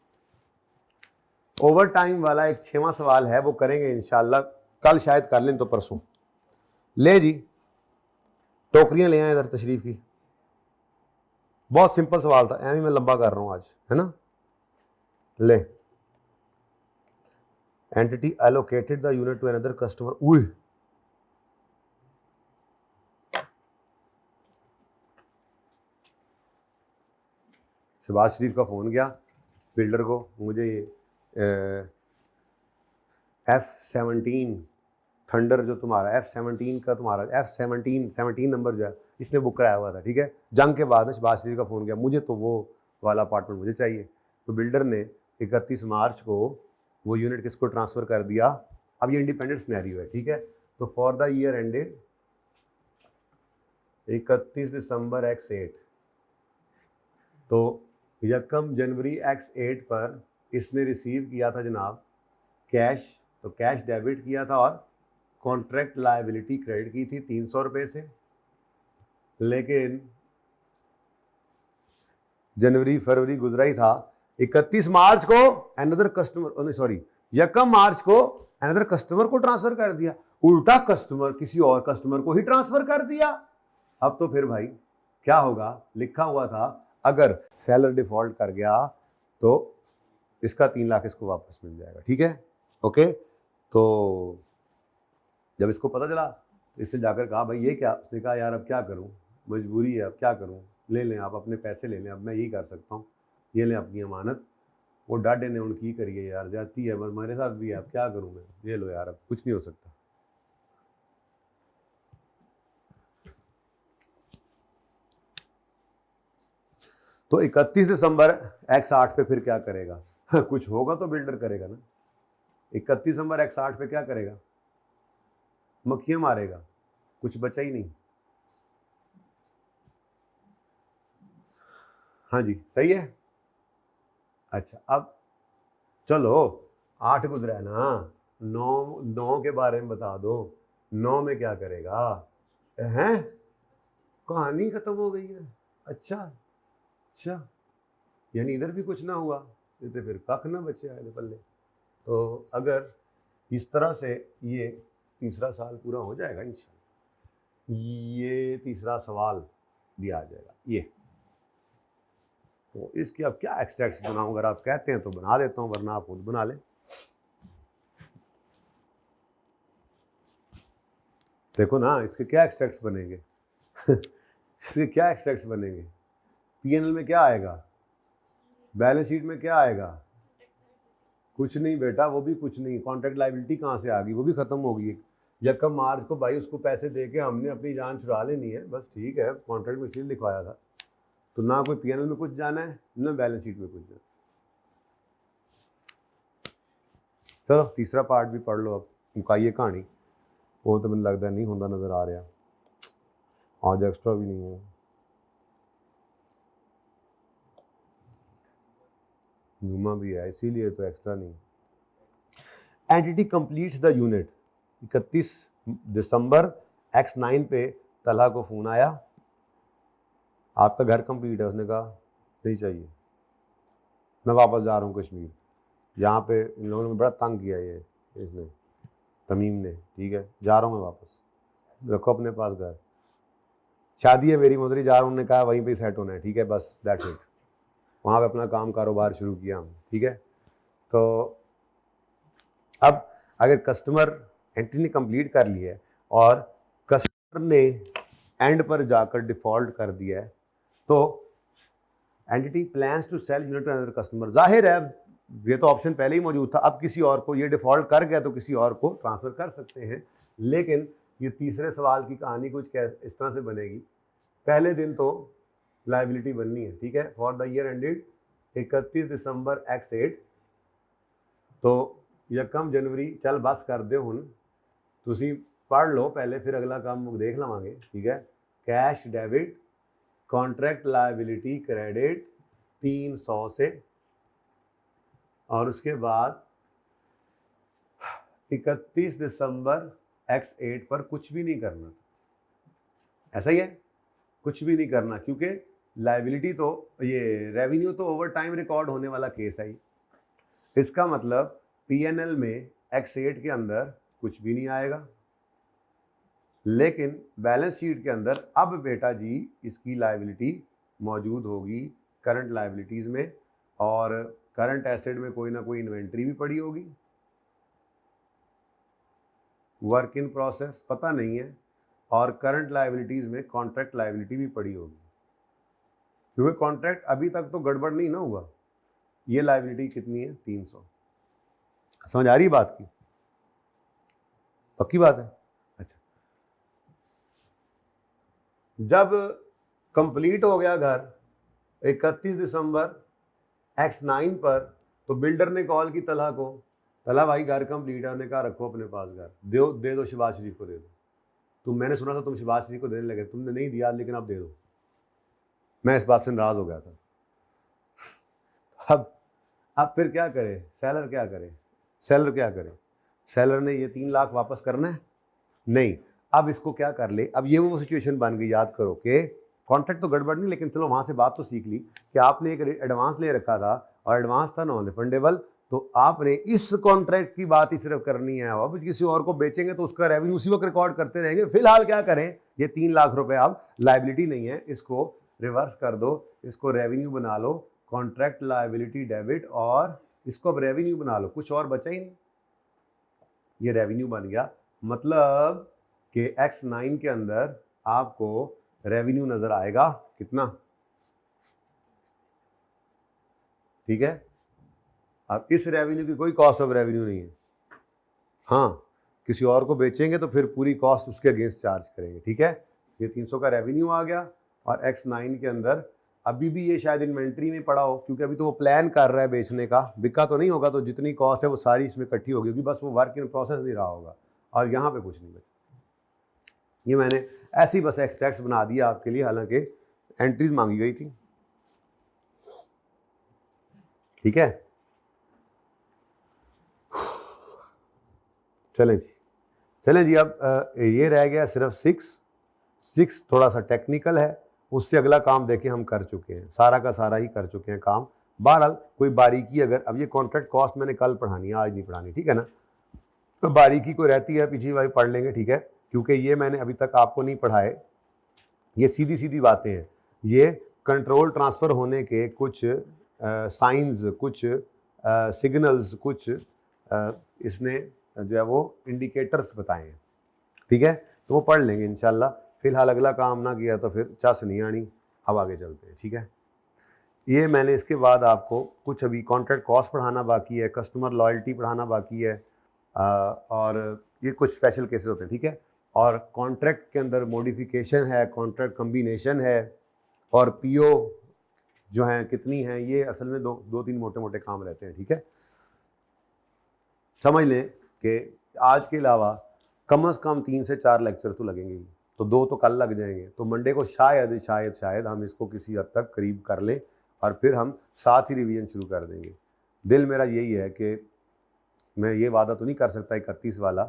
ओवर टाइम वाला एक 6वां सवाल है, वो करेंगे इंशाल्लाह, कल शायद कर लें तो परसों। ले जी टोकरियां ले आए इधर तशरीफ की, बहुत सिंपल सवाल था, एवं मैं लंबा कर रहा हूं आज, है ना। ले, entity allocated the unit to another customer, उई शहबाज शरीफ का फ़ोन गया बिल्डर को, मुझे F17 थंडर जो तुम्हारा F17 का तुम्हारा F17 नंबर जो है इसने बुक कराया हुआ था, ठीक है। जंग के बाद शहबाज शरीफ का फ़ोन गया, मुझे तो वो वाला अपार्टमेंट मुझे चाहिए। तो बिल्डर ने 31 मार्च को वो यूनिट किसको ट्रांसफ़र कर दिया। अब ये इंडिपेंडेंट सिनेरियो है, ठीक है। तो for the year ended 31 December x8, तो 1 जनवरी x8 पर इसने रिसीव किया था जनाब कैश, तो कैश डेबिट किया था और कॉन्ट्रैक्ट लायबिलिटी क्रेडिट की थी 300 रुपये से। लेकिन जनवरी फरवरी गुजरा ही था, 31 मार्च को अनदर कस्टमर, सॉरी 1 मार्च को अनदर कस्टमर को ट्रांसफर कर दिया, उल्टा कस्टमर किसी और कस्टमर को ही ट्रांसफर कर दिया। अब तो फिर भाई क्या होगा, लिखा हुआ था अगर सेलर डिफॉल्ट कर गया तो इसका 3 लाख इसको वापस मिल जाएगा, ठीक है, ओके। तो जब इसको पता चला तो इसने जाकर कहा भाई ये क्या, उसने कहा यार अब क्या करूं, मजबूरी है, अब क्या करूं, ले लें आप अपने पैसे ले लें, अब मैं यही कर सकता हूं, ये लें अपनी अमानत। वो डाडे ने उनकी करिए यार, जाती है बस मेरे साथ भी है, अब क्या करूं मैं, ये लो यार अब कुछ नहीं हो सकता। तो 31 दिसंबर x8 पे फिर क्या करेगा? कुछ होगा तो बिल्डर करेगा ना। 31 दिसंबर x8 पे क्या करेगा? मक्खियां मारेगा, कुछ बचा ही नहीं। हाँ जी सही है। अच्छा अब चलो 8 गुजरा है ना, 9 के बारे में बता दो, 9 में क्या करेगा? हैं, कहानी खत्म हो गई है। अच्छा अच्छा, यानी इधर भी कुछ ना हुआ, तो फिर कख ना बचे आए पल्ले। तो अगर इस तरह से ये तीसरा साल पूरा हो जाएगा इंशाल्लाह, ये तीसरा सवाल भी आ जाएगा। ये तो इसके अब क्या एक्सट्रैक्ट्स बनाऊं, अगर आप कहते हैं तो बना देता हूं, वरना आप खुद बना लें। देखो ना इसके क्या एक्सट्रैक्ट्स बनेंगे इसके क्या एक्सट्रैक्ट्स बनेंगे। पीएनएल में क्या आएगा, बैलेंस शीट में क्या आएगा, कुछ नहीं बेटा, वो भी कुछ नहीं। कॉन्ट्रैक्ट लायबिलिटी कहाँ से आ गई, वो भी खत्म हो गई। यकम मार्च को भाई उसको पैसे दे के हमने अपनी जान छुड़ा लेनी है, बस ठीक है, कॉन्ट्रैक्ट में इसलिए लिखवाया था। तो ना कोई पीएनएल में कुछ जाना है, ना बैलेंस शीट में कुछ जाना। चलो तीसरा पार्ट भी पढ़ लो, अब मुकाइए कहानी। वो तो मैंने लगता नहीं होता नजर आ रहा, आज एक्स्ट्रा भी नहीं है। जुमा भी है इसीलिए तो एक्स्ट्रा नहीं। Entity completes the unit. 31 December X9 पे तलहा को फ़ोन आया, आपका घर कंप्लीट है। उसने कहा नहीं चाहिए, मैं वापस जा रहा हूँ कश्मीर। यहाँ पे इन लोगों ने बड़ा तंग किया ये इसने, तमीम ने, ठीक है जा रहा हूँ मैं वापस, रखो अपने पास घर। शादी है मेरी मोदरी, जा रहा हूँ। उन्होंने कहा वहीं पे सेट होना है, ठीक है बस दैट्स इट। वहाँ पे अपना काम कारोबार शुरू किया हम, ठीक है। तो अब अगर कस्टमर एंट्री ने कंप्लीट कर लिया है और कस्टमर ने एंड पर जाकर डिफॉल्ट कर दिया है, तो entity plans to sell unit to another customer. जाहिर है ये तो ऑप्शन पहले ही मौजूद था, अब किसी और को, ये डिफॉल्ट कर गया तो किसी और को ट्रांसफ़र कर सकते हैं। लेकिन ये तीसरे सवाल की कहानी कुछ इस तरह से बनेगी। पहले दिन तो लाइबिलिटी बननी है, ठीक है, for the year ended 31 December X8। तो यकम जनवरी चल बस कर दो हुण, तुसी पढ़ लो पहले, फिर अगला काम देख लवांगे, ठीक है। Cash debit, contract liability credit 300 से, और उसके बाद 31 दिसंबर X8 पर कुछ भी नहीं करना। ऐसा ही है, कुछ भी नहीं करना, क्योंकि लायबिलिटी तो, ये रेवेन्यू तो ओवर टाइम रिकॉर्ड होने वाला केस है। इसका मतलब पीएनएल में X8 के अंदर कुछ भी नहीं आएगा, लेकिन बैलेंस शीट के अंदर अब बेटा जी इसकी लायबिलिटी मौजूद होगी करंट लायबिलिटीज़ में, और करंट एसेट में कोई ना कोई इन्वेंट्री भी पड़ी होगी, वर्क इन प्रोसेस पता नहीं है, और करंट लायबिलिटीज़ में कॉन्ट्रैक्ट लायबिलिटी भी पड़ी होगी, क्योंकि कॉन्ट्रैक्ट अभी तक तो गड़बड़ नहीं ना हुआ। ये लायबिलिटी कितनी है, 300। समझ आ रही बात की, पक्की बात है। अच्छा, जब कंप्लीट हो गया घर 31 दिसंबर X9 पर, तो बिल्डर ने कॉल की तलहा को, तलहा भाई घर कंप्लीट है। उन्होंने कहा रखो अपने पास घर, दे दो शहबाज शरीफ को दे दो। तुम, मैंने सुना था तुम शहबाज शरीफ को देने लगे, तुमने नहीं दिया, लेकिन अब दे दो। मैं इस बात से नाराज हो गया था। अब फिर क्या करे सेलर, क्या करे सेलर, क्या करे सेलर ने ये 3 लाख वापस करना है? नहीं। अब इसको क्या कर ले, अब ये वो सिचुएशन बन गई, याद करो कि कॉन्ट्रैक्ट तो गड़बड़ नहीं, लेकिन चलो वहाँ से बात तो सीख ली कि आपने एक एडवांस ले रखा था और एडवांस था नॉन रिफंडेबल, तो आपने इस कॉन्ट्रैक्ट की बात ही सिर्फ करनी है। अब किसी और को बेचेंगे तो उसका रेवेन्यू उसी वक्त रिकॉर्ड करते रहेंगे। फिलहाल क्या करें, ये 3 लाख रुपए अब लायबिलिटी नहीं है, इसको रिवर्स कर दो, इसको रेवेन्यू बना लो, कॉन्ट्रैक्ट लायबिलिटी डेबिट, और इसको अब रेवेन्यू बना लो, कुछ और बचा ही नहीं, ये रेवेन्यू बन गया। मतलब कि X9 के अंदर आपको रेवेन्यू नजर आएगा कितना, ठीक है। अब इस रेवेन्यू की कोई कॉस्ट ऑफ रेवेन्यू नहीं है। हाँ, किसी और को बेचेंगे तो फिर पूरी कॉस्ट उसके अगेंस्ट चार्ज करेंगे, ठीक है। ये 300 का रेवेन्यू आ गया, और X9 के अंदर अभी भी ये शायद इन्वेंट्री में पड़ा हो, क्योंकि अभी तो वो प्लान कर रहा है बेचने का, बिका तो नहीं होगा, तो जितनी कॉस्ट है वो सारी इसमें इकट्ठी होगी, क्योंकि बस वो वर्क इन प्रोसेस नहीं रहा होगा, और यहाँ पे कुछ नहीं बचा। ये मैंने ऐसी बस एक्सट्रैक्ट्स बना दिया आपके लिए, हालांकि एंट्रीज मांगी गई थी, ठीक है। चलें जी, अब ये रह गया सिर्फ 6 थोड़ा सा टेक्निकल है, उससे अगला काम देखें हम कर चुके हैं, सारा का सारा ही कर चुके हैं काम। बहरहाल कोई बारीकी अगर, अब ये कॉन्ट्रैक्ट कॉस्ट मैंने कल पढ़ानी है, आज नहीं पढ़ानी, ठीक है ना। तो बारीकी कोई रहती है पिछली बार पढ़ लेंगे, ठीक है, क्योंकि ये मैंने अभी तक आपको नहीं पढ़ाए, ये सीधी सीधी बातें हैं। ये कंट्रोल ट्रांसफ़र होने के कुछ साइंस, कुछ सिग्नल्स, कुछ इसने जो है वो इंडिकेटर्स बताए हैं, ठीक है। तो वो पढ़ लेंगे इंशाल्लाह। फिलहाल अगला काम ना किया तो फिर चस नहीं आनी। अब आगे चलते हैं, ठीक है। ये मैंने इसके बाद आपको कुछ अभी कॉन्ट्रैक्ट कॉस्ट पढ़ाना बाकी है, कस्टमर लॉयल्टी पढ़ाना बाकी है, और ये कुछ स्पेशल केसेस होते हैं, ठीक है। और कॉन्ट्रैक्ट के अंदर मॉडिफिकेशन है, कॉन्ट्रैक्ट कम्बिनेशन है, और पीओ जो हैं कितनी हैं, ये असल में दो तीन मोटे मोटे काम रहते हैं, ठीक है। समझ लें कि आज के अलावा कम से कम 3 से 4 लेक्चर तो लगेंगे ही, तो 2 तो कल लग जाएंगे। तो मंडे को शायद हम इसको किसी हद तक करीब कर लें और फिर हम साथ ही रिवीजन शुरू कर देंगे। दिल मेरा यही है कि मैं ये वादा तो नहीं कर सकता 31 वाला,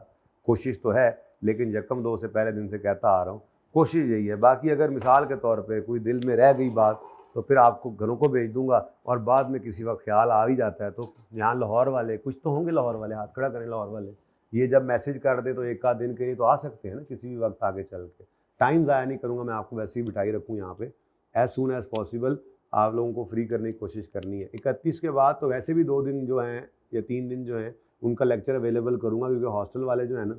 कोशिश तो है, लेकिन यकम 2 से पहले दिन से कहता आ रहा हूँ, कोशिश यही है। बाकी अगर मिसाल के तौर पे कोई दिल में रह गई बात तो फिर आपको घरों को भेज दूंगा, और बाद में किसी वक्त ख्याल आ ही जाता है तो यहाँ लाहौर वाले कुछ तो होंगे, लाहौर वाले हाथ खड़ा करें, लाहौर वाले ये जब मैसेज कर दे तो एक आध दिन के लिए तो आ सकते हैं ना, किसी भी वक्त आगे चल के। टाइम ज़ाया नहीं करूँगा मैं, आपको वैसे ही बिठाई रखूँ यहाँ पे, एज सून एज़ पॉसिबल आप लोगों को फ्री करने की कोशिश करनी है। 31 के बाद तो वैसे भी 2 दिन जो हैं या 3 दिन जो हैं उनका लेक्चर अवेलेबल करूँगा, क्योंकि हॉस्टल वाले जो है ना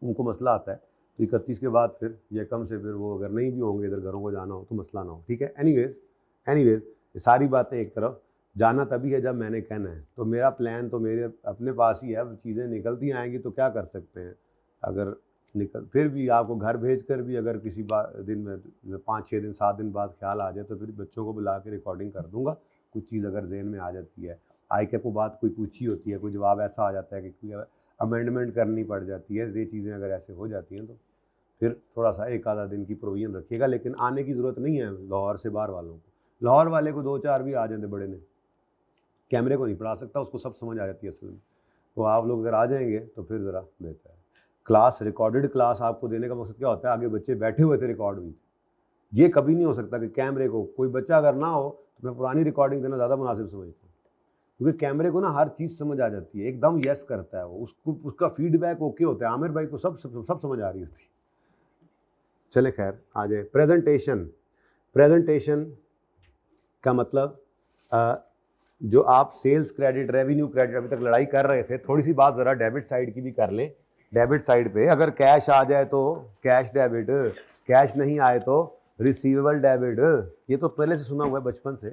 उनको मसला आता है। तो 31 के बाद फिर यकम से फिर वो अगर नहीं भी होंगे, इधर घरों को जाना हो तो मसला ना हो, ठीक है। एनीवेज ये सारी बातें एक तरफ, जाना तभी है जब मैंने कहना है। तो मेरा प्लान तो मेरे अपने पास ही है, चीज़ें निकलती आएंगी तो क्या कर सकते हैं। अगर फिर भी आपको घर भेज कर भी अगर किसी दिन में 5-6 दिन 7 दिन बाद ख्याल आ जाए तो फिर बच्चों को बुला के रिकॉर्डिंग कर दूंगा। कुछ चीज़ अगर जहन में आ जाती है, आई कैप को बात कोई पूछी होती है, कोई जवाब ऐसा आ जाता है कि कोई अमेंडमेंट करनी पड़ जाती है, ये चीज़ें अगर ऐसे हो जाती हैं तो फिर थोड़ा सा एक आधा दिन की प्रोविजन रखिएगा। लेकिन आने की ज़रूरत नहीं है लाहौर से बाहर वालों को। लाहौर वाले को 2-4 भी आ जाते बड़े ने, कैमरे को नहीं पढ़ा सकता, उसको सब समझ आ जाती है असल में। तो आप लोग अगर आ जाएंगे तो फिर ज़रा बेहतर है। क्लास, रिकॉर्डेड क्लास आपको देने का मकसद क्या होता है, आगे बच्चे बैठे हुए थे रिकॉर्ड हुई थी। ये कभी नहीं हो सकता कि कैमरे को कोई बच्चा अगर ना हो तो मैं पुरानी रिकॉर्डिंग देना ज़्यादा मुनासिब समझता हूँ, क्योंकि कैमरे को ना हर चीज़ समझ आ जाती है, एकदम यस करता है वो, उसको उसका फीडबैक ओके होता है। आमिर भाई को सब समझ आ रही होती है। चले खैर आ जाए। प्रेजेंटेशन का मतलब जो आप सेल्स क्रेडिट, रेवेन्यू क्रेडिट अभी तक लड़ाई कर रहे थे, थोड़ी सी बात ज़रा डेबिट साइड की भी कर लें। डेबिट साइड पे अगर कैश आ जाए तो कैश डेबिट, कैश नहीं आए तो रिसीवेबल डेबिट, ये तो पहले से सुना हुआ है बचपन से,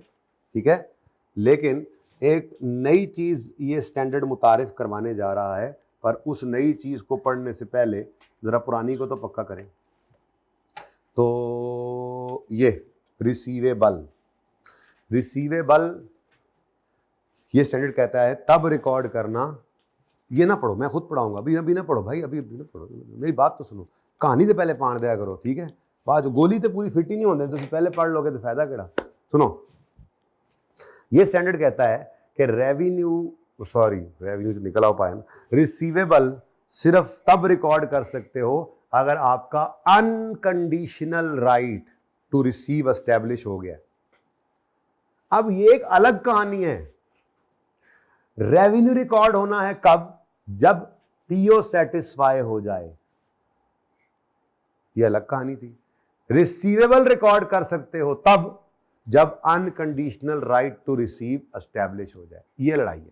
ठीक है। लेकिन एक नई चीज़ ये स्टैंडर्ड मुतारिफ करवाने जा रहा है, पर उस नई चीज़ को पढ़ने से पहले ज़रा पुरानी को तो पक्का करें। तो ये रिसीवेबल ये स्टैंडर्ड कहता है तब रिकॉर्ड करना। ये ना पढ़ो, मैं खुद पढ़ाऊंगा, अभी ना पढ़ो भाई, अभी ना पढ़ो, मेरी बात तो सुनो, कहानी से पहले पाण दिया करो, ठीक है। बात गोली तो पूरी फिट ही नहीं होती, तो पहले पढ़ लोगे तो फायदा केड़ा। सुनो, ये स्टैंडर्ड कहता है कि रेवेन्यू तो निकल आ पाया ना, रिसीवेबल सिर्फ तब रिकॉर्ड कर सकते हो अगर आपका unconditional right to receive establish हो गया। अब ये एक अलग कहानी है। रेवेन्यू रिकॉर्ड होना है कब, जब पीओ सेटिस्फाई हो जाए, ये अलग कहानी थी। रिसीवेबल रिकॉर्ड कर सकते हो तब जब unconditional right to receive establish हो जाए। ये लड़ाई है,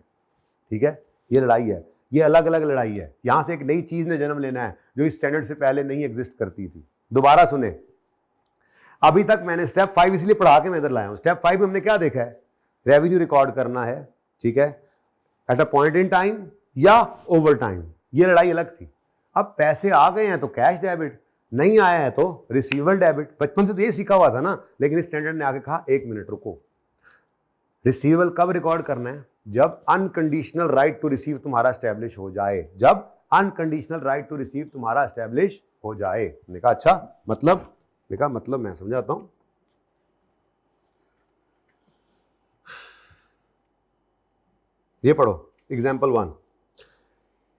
ठीक है, ये लड़ाई है, ये अलग अलग लड़ाई है। यहां से एक नई चीज ने जन्म लेना है जो इस स्टैंडर्ड से पहले नहीं एग्जिस्ट करती थी। दोबारा सुने, अभी तक मैंने स्टेप 5 इसलिए पढ़ा के मैं इधर लाया हूं। स्टेप 5 में हमने क्या देखा है, रेवेन्यू रिकॉर्ड करना है, ठीक है, eight a point in time या ओवर टाइम। ये लड़ाई अलग थी। अब पैसे आ गए हैं तो कैश डेबिट, नहीं आया है तो रिसीवेबल डेबिट। बचपन से तो ये सीखा हुआ था ना, लेकिन इस स्टैंडर्ड ने आके कहा 1 मिनट रुको, रिसीवेबल कब रिकॉर्ड करना है, जब अनकंडीशनल राइट टू रिसीव तुम्हारा एस्टैब्लिश हो जाए, जब अनकंडीशनल राइट टू रिसीव तुम्हारा एस्टैब्लिश हो जाए। देखा, अच्छा मतलब मैं समझाता हूं। ये पढ़ो एग्जाम्पल 1।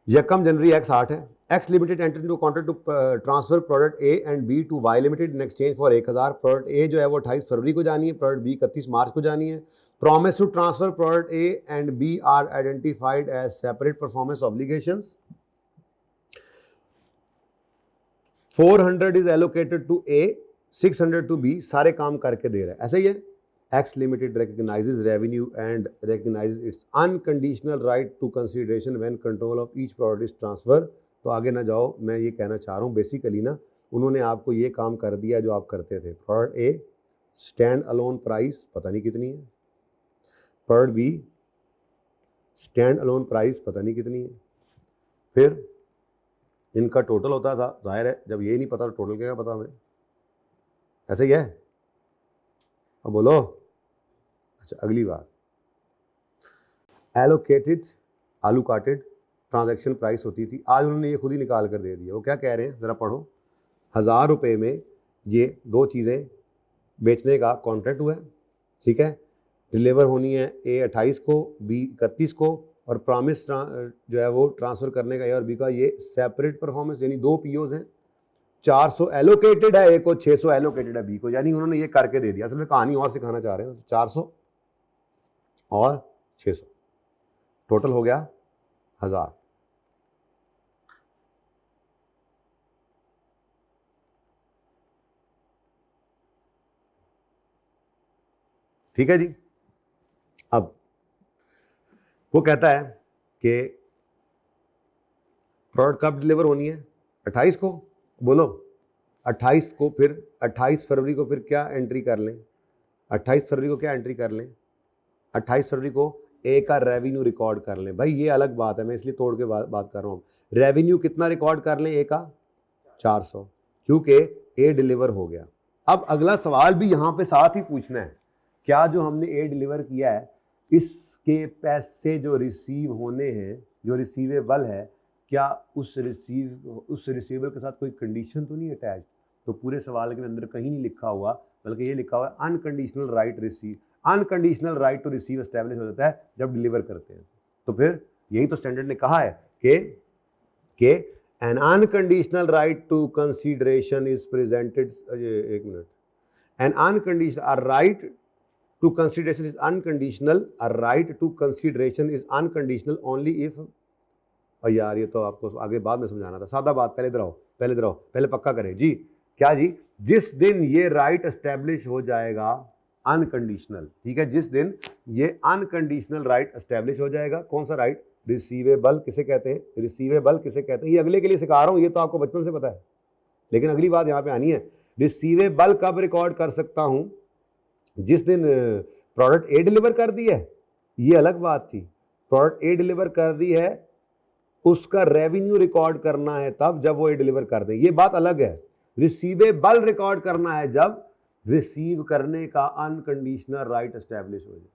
यकम जनवरी एक्स 8 है, X limited enter into contract to transfer product A and B to Y limited in exchange for 1000। Product A जो है वो 28 फरवरी को जानी है, प्रोडक्ट बी 31 मार्च को जानी है। Promise to transfer product A and B are identified as separate performance obligations. 400 is allocated to A 600 to B सारे काम करके दे रहा है, ऐसा ही है। X limited recognizes revenue and recognizes its unconditional right to consideration when control of each product is transferred। तो आगे ना जाओ, मैं ये कहना चाह रहा हूँ बेसिकली ना, उन्होंने आपको ये काम कर दिया जो आप करते थे। Product A stand alone price पता नहीं कितनी है, product B stand alone price पता नहीं कितनी है, फिर इनका टोटल होता था। जाहिर है जब ये नहीं पता तो टोटल क्या पता हमें, ऐसा ही है। अब बोलो। अच्छा अगली बात, एलोकेटेड आलू काटेड ट्रांजैक्शन प्राइस होती थी, आज उन्होंने ये खुद ही निकाल कर दे दिया। वो क्या कह रहे हैं ज़रा पढ़ो। 1000 रुपये में ये दो चीज़ें बेचने का कॉन्ट्रैक्ट हुआ है, ठीक है। डिलीवर होनी है ए 28 को, बी 31 को, और प्रॉमिस जो है वो ट्रांसफ़र करने का ए और बी का, ये सेपरेट परफॉर्मेंस, यानी दो पीओज हैं। 400 एलोकेटेड है ए को, 600 एलोकेटेड है बी को, यानी उन्होंने ये करके दे दिया। असल में कहानी और सिखाना चाह रहे हैं। 400 और 600 टोटल हो गया 1000। ठीक है जी। अब वो कहता है कि प्रोडक्ट कब डिलीवर होनी है, 28 को। बोलो 28 को, फिर 28 फरवरी को फिर क्या एंट्री कर लें, 28 फरवरी को क्या एंट्री कर लें, 28 फरवरी को ए का रेवेन्यू रिकॉर्ड कर लें। भाई ये अलग बात है, मैं इसलिए तोड़ के बात कर रहा हूँ। रेवेन्यू कितना रिकॉर्ड कर लें ए का, 400, क्योंकि ए डिलीवर हो गया। अब अगला सवाल भी यहाँ पे साथ ही पूछना है, क्या जो हमने ए डिलीवर किया है इसके पैसे जो रिसीव होने हैं, जो रिसीवेबल है, क्या उस रिसीवेबल के साथ कोई कंडीशन तो नहीं अटैच। तो पूरे सवाल के अंदर कहीं नहीं लिखा हुआ, बल्कि ये लिखा हुआ है unconditional right receive. Unconditional right to receive establish हो जाता है जब डिलीवर करते हैं। तो फिर यही तो स्टैंडर्ड ने कहा है कि an unconditional right to consideration is presented, एक minute, an unconditional right to consideration is unconditional, a right to consideration is unconditional only if, और यार ये तो आपको आगे बाद में समझाना था, सादा बात, पहले इधर आओ, पहले पक्का करें जी। क्या जी, जिस दिन ये राइट एस्टेब्लिश हो जाएगा अनकंडीशनल, ठीक है, जिस दिन ये अनकंडीशनल राइट एस्टेब्लिश हो जाएगा। कौन सा राइट, रिसीवेबल किसे कहते हैं, रिसीवेबल किसे कहते हैं, ये अगले के लिए सिखा रहा हूं, ये तो आपको बचपन से पता है, लेकिन अगली बात यहां पे आनी है। रिसीवेबल कब रिकॉर्ड कर सकता हूं, जिस दिन प्रोडक्ट ए डिलीवर कर दी है, ये अलग बात थी। प्रोडक्ट ए डिलीवर कर दी है, उसका रेवेन्यू रिकॉर्ड करना है तब जब वो ए डिलीवर कर दे, ये बात अलग है। रिसीवेबल रिकॉर्ड करना है जब रिसीव करने का अनकंडीशनल राइट एस्टैब्लिश हो जाए।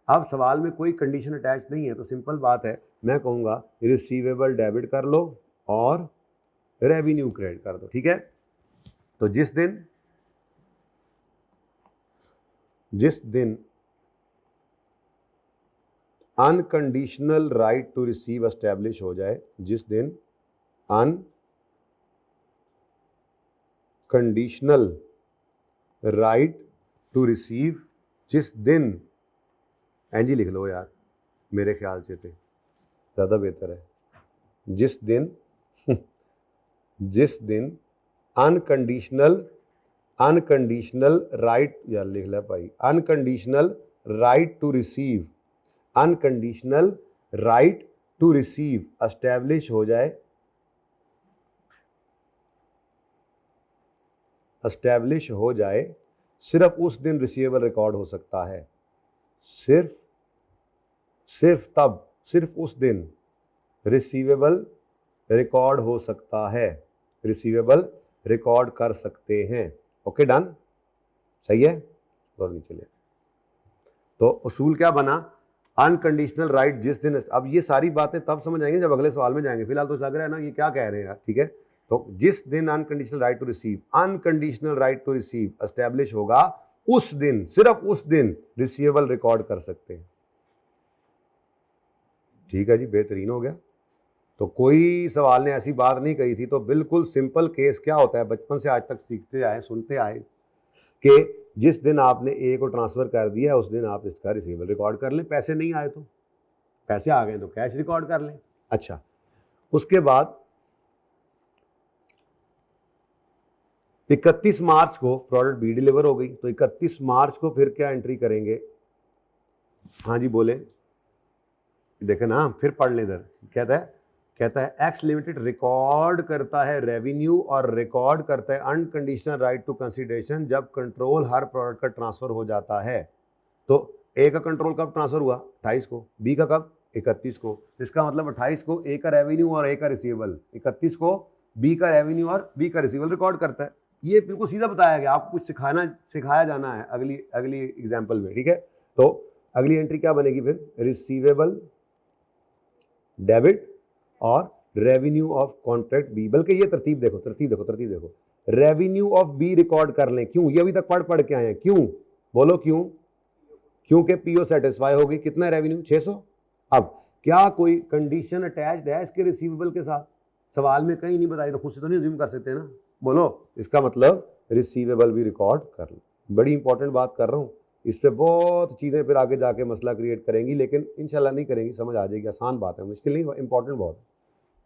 अब सवाल में कोई कंडीशन अटैच नहीं है, तो सिंपल बात है, मैं कहूंगा रिसीवेबल डेबिट कर लो और रेवेन्यू क्रेडिट कर दो, ठीक है। तो जिस दिन unconditional right to receive establish हो जाए, जिस दिन अनकंडीशनल राइट टू रिसीव, जिस दिन, एनजी लिख लो यार, मेरे ख्याल से थे ज़्यादा बेहतर है, जिस दिन अनकंडीशनल राइट, यार लिख ले भाई, unconditional right to receive establish हो जाए, सिर्फ उस दिन रिसीवेबल रिकॉर्ड हो सकता है। सिर्फ उस दिन रिसीवेबल रिकॉर्ड हो सकता है, रिसीवेबल रिकॉर्ड कर सकते हैं। ओके डन, सही है। और नीचे ले, तो उसूल क्या बना, अनकंडीशनल राइट जिस दिन, अब ये सारी बातें तब समझ आएंगे जब अगले सवाल में जाएंगे, फिलहाल तो लग रहा है ना ये क्या कह रहे हैं यार, ठीक है। तो जिस दिन unconditional right to receive establish होगा, उस दिन, सिर्फ उस दिन रिसीवेबल रिकॉर्ड कर सकते हैं। ठीक है जी, बेहतरीन हो गया। तो कोई सवाल ने ऐसी बात नहीं कही थी, तो बिल्कुल सिंपल केस क्या होता है, बचपन से आज तक सीखते आए, सुनते आए कि जिस दिन आपने ए को ट्रांसफर कर दिया उस दिन आप इसका रिसीवेबल रिकॉर्ड कर लें, पैसे नहीं आए तो, पैसे आ गए तो कैश रिकॉर्ड कर लें। अच्छा, उसके बाद 31 मार्च को प्रोडक्ट बी डिलीवर हो गई, तो 31 मार्च को फिर क्या एंट्री करेंगे? हाँ जी बोले, देखे ना, फिर पढ़ ले इधर। कहता है एक्स लिमिटेड रिकॉर्ड करता है रेवेन्यू और रिकॉर्ड करता है अनकंडीशनल राइट टू कंसीडरेशन जब कंट्रोल हर प्रोडक्ट का ट्रांसफर हो जाता है। तो ए का कंट्रोल कब ट्रांसफर हुआ? 28 को। बी का कब? 31 को। इसका मतलब 28 को ए का रेवेन्यू और ए का रिसीवेबल, 31 को बी का रेवेन्यू और बी का रिसीवेबल रिकॉर्ड करता है। ये बिल्कुल सीधा बताया गया, आपको कुछ सिखाया जाना है अगली एग्जाम्पल में, ठीक है। तो अगली एंट्री क्या बनेगी फिर? रिसीवेबल डेबिट और रेवेन्यू ऑफ कॉन्ट्रैक्ट बी। बल्कि ये तरतीब देखो, रेवेन्यू ऑफ बी रिकॉर्ड कर लें। क्यों? ये अभी तक पढ़ के आए हैं। क्यों? बोलो क्यों? क्योंकि पीओ सेटिस्फाई होगी। कितना रेवेन्यू? 600। अब क्या कोई कंडीशन अटैच्ड है इसके रिसीवेबल के साथ? सवाल में कहीं नहीं बताई, तो खुद से तो नहीं अज्यूम कर सकते ना। बोलो, इसका मतलब रिसीवेबल भी रिकॉर्ड कर लो। बड़ी इंपॉर्टेंट बात कर रहा हूँ, इस पे बहुत चीज़ें फिर आगे जाके मसला क्रिएट करेंगी, लेकिन इंशाल्लाह नहीं करेंगी, समझ आ जाएगी। आसान बात है, मुश्किल नहीं, इंपॉर्टेंट बहुत है,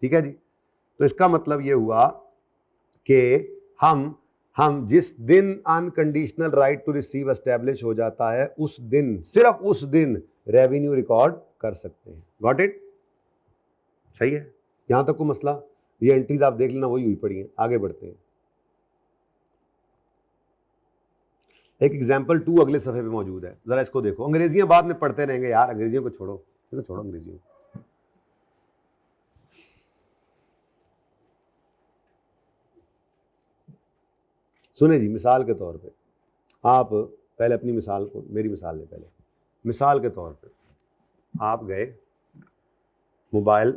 ठीक है जी। तो इसका मतलब ये हुआ कि हम जिस दिन unconditional right to receive establish हो जाता है, उस दिन, सिर्फ उस दिन रेवेन्यू रिकॉर्ड कर सकते हैं। Got it? सही है, यहां तक को मसला। ये एंट्रीज आप देख लेना, वही हुई पड़ी हैं। आगे बढ़ते हैं। एक एग्जाम्पल 2 अगले सफे पे मौजूद है, जरा इसको देखो। अंग्रेजियां बाद में पढ़ते रहेंगे यार, अंग्रेजियों को छोड़ो, छोड़ो अंग्रेजियों। सुने जी, मिसाल के तौर पे आप पहले अपनी मिसाल को, मेरी मिसाल ले पहले। मिसाल के तौर पे आप गए मोबाइल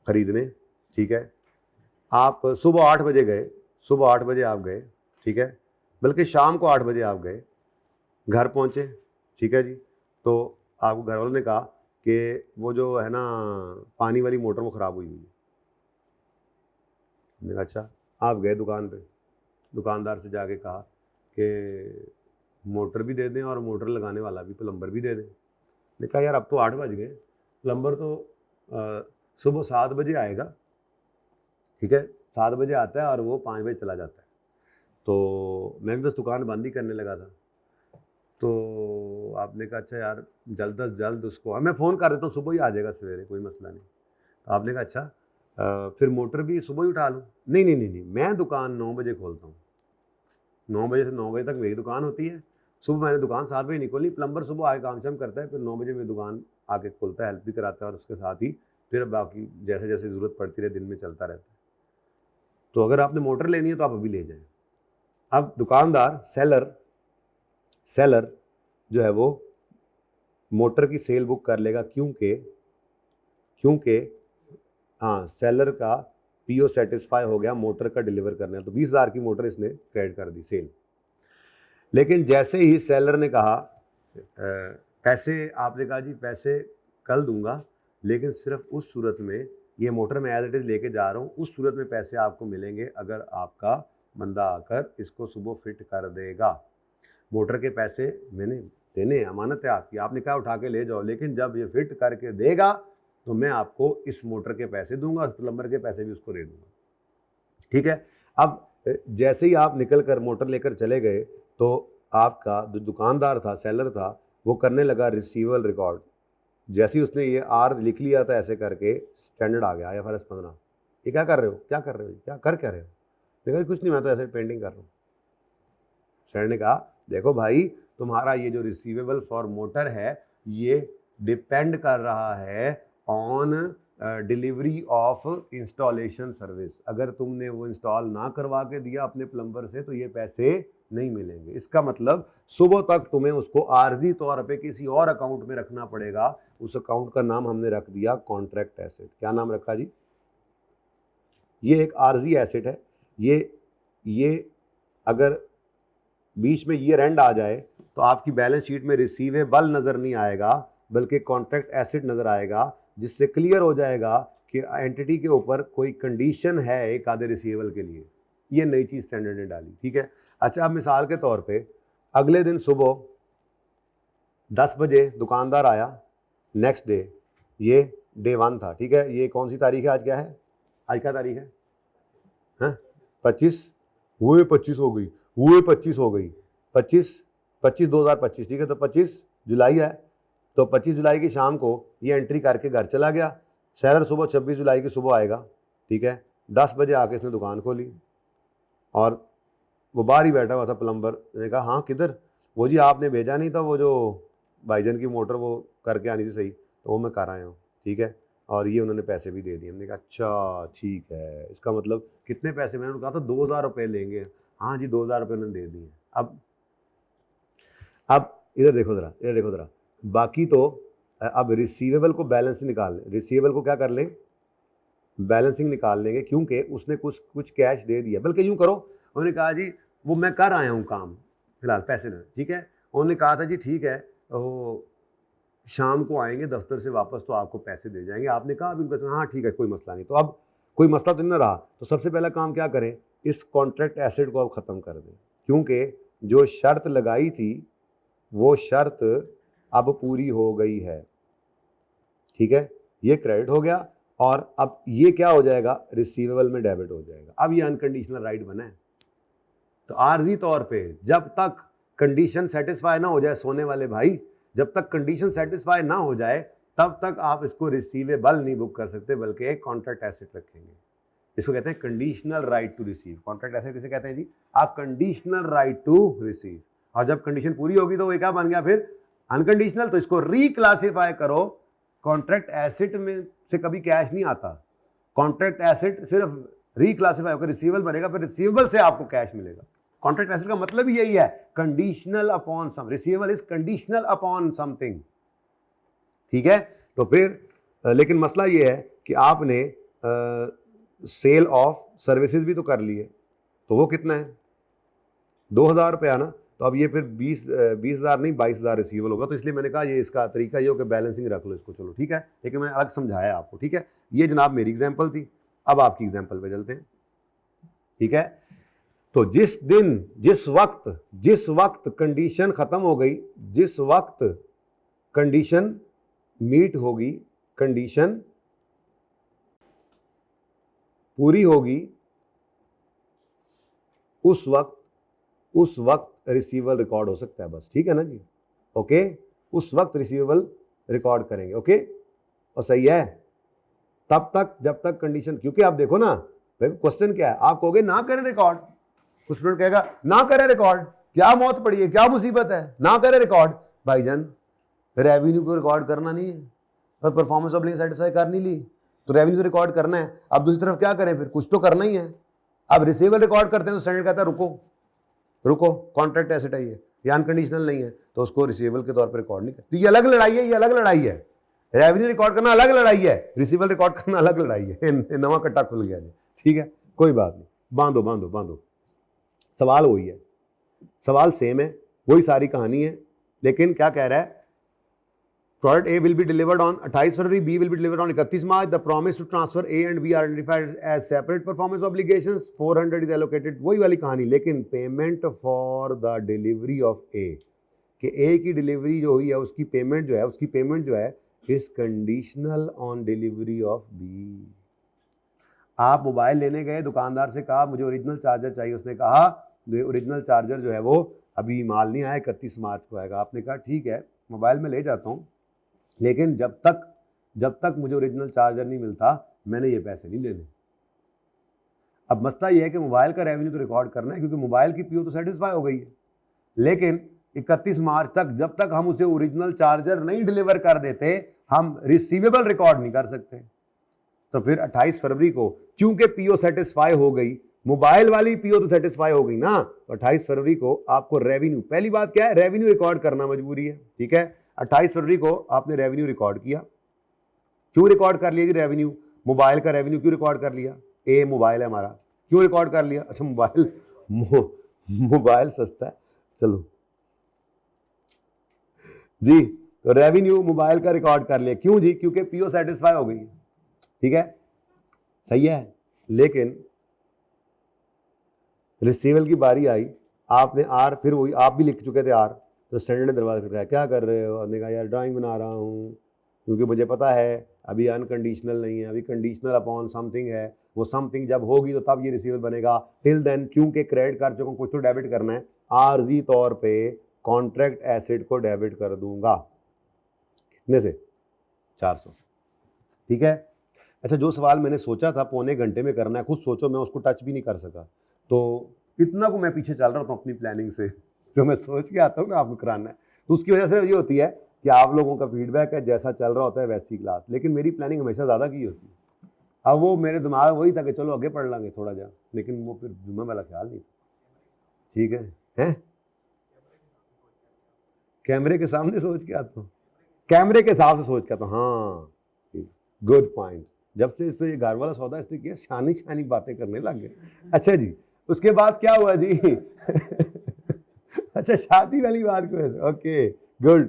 खरीदने, ठीक है। आप सुबह 8 बजे गए, सुबह 8 बजे आप गए, ठीक है। बल्कि शाम को 8 बजे आप गए, घर पहुंचे, ठीक है जी। तो आपको घर वालों ने कहा कि वो जो है ना पानी वाली मोटर वो ख़राब हुई है। अच्छा, आप गए दुकान पे, दुकानदार से जाके कहा कि मोटर भी दे दें और मोटर लगाने वाला भी, प्लम्बर भी दे दें। ने कहा यार अब तो 8 बज गए, प्लम्बर तो सुबह 7 बजे आएगा, ठीक है, 7 बजे आता है और वो 5 बजे चला जाता है। तो मैं भी बस दुकान बंद ही करने लगा था। तो आपने कहा अच्छा यार जल्द अज जल्द उसको, मैं फ़ोन कर देता हूँ, सुबह ही आ जाएगा सवेरे, कोई मसला नहीं। तो आपने कहा अच्छा फिर मोटर भी सुबह ही उठा लूँ? नहीं, मैं दुकान 9 बजे खोलता हूँ, 9 बजे से 9 बजे तक मेरी दुकान होती है। सुबह मैंने दुकान 7 बजे निकोली, प्लम्बर सुबह आके काम शाम करता है, फिर 9 बजे मेरी दुकान आके खोलता है, हेल्प भी कराता है, और उसके साथ ही फिर बाकी जैसे जैसे ज़रूरत पड़ती रहे दिन में चलता रहता है। तो अगर आपने मोटर लेनी है तो आप अभी ले जाएं। अब दुकानदार सेलर जो है वो मोटर की सेल बुक कर लेगा, क्योंकि हाँ सेलर का पीओ सेटिस्फाई हो गया, मोटर का डिलीवर करना है। तो 20,000 की मोटर इसने क्रेडिट कर दी, सेल। लेकिन जैसे ही सेलर ने कहा पैसे, आपने कहा जी पैसे कल दूंगा, लेकिन सिर्फ उस सूरत में, ये मोटर मैं एज इट इज़ लेके जा रहा हूँ, उस सूरत में पैसे आपको मिलेंगे अगर आपका बंदा आकर इसको सुबह फिट कर देगा। मोटर के पैसे मैंने देने हैं, अमानत है आपकी, आपने कहा उठा के ले जाओ, लेकिन जब ये फिट करके देगा तो मैं आपको इस मोटर के पैसे दूंगा, उस प्लम्बर के पैसे भी उसको दे दूंगा, ठीक है। अब जैसे ही आप निकल कर मोटर लेकर चले गए, तो आपका जो दुकानदार था, सेलर था, वो करने लगा रिसीवेबल रिकॉर्ड। जैसे ही उसने ये आर लिख लिया था ऐसे करके, स्टैंडर्ड आ गया IFRS 15। ये क्या कर रहे हो, क्या कर रहे हो? देखा कुछ नहीं, मैं तो ऐसे पेंटिंग कर रहा हूँ। स्टैंडर्ड ने कहा देखो भाई, तुम्हारा ये जो रिसीवेबल फॉर मोटर है ये डिपेंड कर रहा है on delivery of installation service. अगर तुमने वो इंस्टॉल ना करवा के दिया अपने प्लम्बर से तो ये पैसे नहीं मिलेंगे। इसका मतलब सुबह तक तुम्हें उसको आर्जी तौर पे किसी और अकाउंट में रखना पड़ेगा। उस अकाउंट का नाम हमने रख दिया कॉन्ट्रैक्ट एसेट। क्या नाम रखा जी? ये एक आर्जी एसेट है। ये अगर बीच में ईयर एंड आ जाए तो आपकी बैलेंस शीट में रिसीवेबल नज़र नहीं आएगा, बल्कि कॉन्ट्रैक्ट एसेट नज़र आएगा, जिससे क्लियर हो जाएगा कि एंटिटी के ऊपर कोई कंडीशन है एक आधे रिसीवेबल के लिए। ये नई चीज़ स्टैंडर्ड ने डाली, ठीक है। अच्छा, अब मिसाल के तौर पे अगले दिन सुबह 10 बजे दुकानदार आया, नेक्स्ट डे, ये डे 1 था, ठीक है। ये कौन सी तारीख है? आज क्या है? आज क्या तारीख है? 25 हुए 25 हो गई, हुए 25 हो गई, 25/25/2025, ठीक है। तो 25 जुलाई है, तो 25 जुलाई की शाम को ये एंट्री करके घर चला गया। शहर सुबह 26 जुलाई की सुबह आएगा, ठीक है। 10 बजे आके इसने दुकान खोली और वो बाहर ही बैठा हुआ था प्लम्बर ने कहा हाँ किधर, वो जी आपने भेजा नहीं था वो जो भाईजान की मोटर वो करके आनी थी सही, तो वो मैं कर आया हूँ, ठीक है। और ये उन्होंने पैसे भी दे दिए। हमने कहा अच्छा ठीक है, इसका मतलब कितने पैसे, मैंने कहा था 2000 रुपये लेंगे, हाँ जी 2000 रुपये उन्होंने दे दिए। अब इधर देखो ज़रा, इधर देखो ज़रा, बाकी तो अब रिसीवेबल को बैलेंस निकाल लें, रिसीवेबल को क्या कर लें, बैलेंसिंग निकाल लेंगे, क्योंकि उसने कुछ कैश दे दिया। बल्कि यूँ करो, उन्होंने कहा जी वो मैं कर आया हूँ काम, फिलहाल पैसे नहीं, ठीक है। उन्होंने कहा था जी ठीक है वो शाम को आएंगे दफ्तर से वापस तो आपको पैसे दे जाएंगे। आपने कहा अभी उनका हाँ ठीक है कोई मसला नहीं। तो अब कोई मसला तो नहीं रहा, तो सबसे पहला काम क्या करें, इस कॉन्ट्रैक्ट एसेट को अब ख़त्म कर दें, क्योंकि जो शर्त लगाई थी वो शर्त अब पूरी हो गई है, ठीक है। ये क्रेडिट हो गया और अब ये क्या हो जाएगा, रिसीवेबल में डेबिट हो जाएगा। अब ये अनकंडीशनल राइट बना है। तो आर्जी तौर पे जब तक कंडीशन सेटिस्फाई ना हो जाए, सोने वाले भाई, जब तक कंडीशन सेटिस्फाई ना हो जाए तब तक आप इसको रिसीवेबल नहीं बुक कर सकते, बल्कि एक कॉन्ट्रैक्ट एसेट रखेंगे। इसको कहते हैं conditional right to receive. Contract asset किसे कहते हैं जी, आप कंडीशनल राइट टू रिसीव। और जब कंडीशन पूरी होगी तो वो क्या बन गया फिर, अनकंडीशनल। तो इसको रिक्लासिफाई करो, कॉन्ट्रैक्ट एसेट में से कभी कैश नहीं आता, कॉन्ट्रैक्ट एसेट सिर्फ रिक्लासिफाई होकर रिसीवेबल बनेगा, फिर रिसीवेबल से आपको कैश मिलेगा। कॉन्ट्रैक्ट एसेट का मतलब ही यही है, conditional upon some, receivable is conditional upon something, ठीक है। तो फिर लेकिन मसला ये है कि आपने सेल ऑफ सर्विसेज भी तो कर लिए, तो वो कितना है, 2000 रुपया ना। तो अब ये फिर 20,000 नहीं 22,000 रिसीवेबल होगा। तो इसलिए मैंने कहा ये इसका तरीका ये हो कि बैलेंसिंग रख लो इसको, चलो ठीक है। लेकिन मैंने अलग समझाया आपको, ठीक है। ये जनाब मेरी एग्जांपल थी, अब आपकी एग्जांपल पे चलते हैं, ठीक है। तो जिस वक्त कंडीशन खत्म हो गई, जिस वक्त कंडीशन मीट होगी, कंडीशन पूरी होगी, उस वक्त रिसीवेबल रिकॉर्ड हो सकता है, बस ठीक है ना जी। ओके, उस वक्त रिसीवेबल रिकॉर्ड करेंगे, ओके। और सही है तब तक जब तक कंडीशन, क्योंकि आप देखो ना क्वेश्चन क्या है, आप कहोगे ना करें रिकॉर्ड, कुछ स्टूडेंट कहेगा ना करें रिकॉर्ड, क्या मौत पड़ी है, क्या मुसीबत है, ना करें रिकॉर्ड। भाईजान रेवेन्यू को रिकॉर्ड करना नहीं है, पर परफॉर्मेंस ऑब्लिगेशन सेटिस्फाई कर नहीं ली, तो रेवेन्यू रिकॉर्ड करना है। अब दूसरी तरफ क्या करें, फिर कुछ तो करना ही है। अब रिसीवेबल रिकॉर्ड करते हैं तो स्टैंडर्ड कहता है रुको कॉन्ट्रैक्ट एसेट है ये अनकंडीशनल नहीं है, तो उसको रिसीवेबल के तौर पर रिकॉर्ड नहीं करते। तो ये अलग लड़ाई है, ये अलग लड़ाई है। रेवेन्यू रिकॉर्ड करना अलग लड़ाई है, रिसीवेबल रिकॉर्ड करना अलग लड़ाई है। नवा कट्टा खुल गया जी, ठीक है, कोई बात नहीं, बांधो। सवाल वही है, सवाल सेम है, वही सारी कहानी है, लेकिन क्या कह रहा है, product A will be delivered on 28 February, B will be delivered on 31 March. The promise to transfer A and B are identified as separate performance obligations. 400 is allocated. वही वाली कहानी, लेकिन payment for the delivery of A, कि A की delivery जो हुई है उसकी पेमेंट जो है is conditional on delivery of B। आप मोबाइल लेने गए, दुकानदार से कहा मुझे ओरिजिनल चार्जर चाहिए, उसने कहा ओरिजिनल चार्जर जो है वो अभी माल नहीं आया, 31 मार्च को आएगा। आपने कहा ठीक है मोबाइल में ले जाता हूँ, लेकिन जब तक मुझे ओरिजिनल चार्जर नहीं मिलता मैंने ये पैसे नहीं देने। अब मसला ये है कि मोबाइल का रेवेन्यू तो रिकॉर्ड करना है, क्योंकि मोबाइल की पीओ तो सेटिस्फाई हो गई है, लेकिन 31 मार्च तक जब तक हम उसे ओरिजिनल चार्जर नहीं डिलीवर कर देते हम रिसीवेबल रिकॉर्ड नहीं कर सकते। तो फिर 28 फरवरी को क्योंकि पीओ सेटिस्फाई हो गई, मोबाइल वाली पीओ तो सेटिस्फाई हो गई ना, तो 28 फरवरी को आपको रेवेन्यू, पहली बात क्या है, रेवेन्यू रिकॉर्ड करना मजबूरी है, ठीक है। 28 फरवरी को आपने रेवेन्यू रिकॉर्ड किया। क्यों रिकॉर्ड कर लिया जी रेवेन्यू, मोबाइल का रेवेन्यू क्यों रिकॉर्ड कर लिया, ए मोबाइल है हमारा, क्यों रिकॉर्ड कर लिया, अच्छा मोबाइल सस्ता है, चलो जी, तो रेवेन्यू मोबाइल का रिकॉर्ड कर लिया, क्यों जी, क्योंकि पीओ सेटिस्फाई हो गई, ठीक है, सही है। लेकिन रिसीवेबल की बारी आई, आपने आर, फिर वही आप भी लिख चुके थे आर, तो स्टैंडर्ड ने दरवाजा खटकाया, क्या कर रहे हो, हमने कहा यार ड्राइंग बना रहा हूँ, क्योंकि मुझे पता है अभी अनकंडीशनल नहीं है, अभी कंडीशनल अपॉन समथिंग है, वो समथिंग जब होगी तो तब ये रिसीवेबल बनेगा। टिल देन क्योंकि क्रेडिट कर चुका हूं, कुछ तो डेबिट करना है, आर्जी तौर पे कॉन्ट्रैक्ट एसेट को डेबिट कर दूंगा। कितने से? 400 से। ठीक है। अच्छा, जो सवाल मैंने सोचा था पौने घंटे में करना है, खुद सोचो मैं उसको टच भी नहीं कर सका, तो इतना को मैं पीछे चल रहा हूँ अपनी प्लानिंग से, जो मैं सोच के आता हूँ ना आपको कराना है, तो उसकी वजह से ये होती है कि आप लोगों का फीडबैक है, जैसा चल रहा होता है वैसी क्लास, लेकिन मेरी प्लानिंग हमेशा ज़्यादा की होती है। अब वो मेरे दिमाग में वही था कि चलो आगे पढ़ लांगे थोड़ा जा, लेकिन वो फिर जुम्मे वाला ख्याल नहीं। ठीक है, हैं? कैमरे के सामने सोच के आता हूँ, कैमरे के हिसाब से सोच के आता हूँ। हाँ, गुड पॉइंट। जब से इससे ये घर वाला सौदा इसने किया, शानी शानी बातें करने लग गए। अच्छा जी, उसके बाद क्या हुआ जी? अच्छा, शादी वाली बात की वजह से, ओके गुड।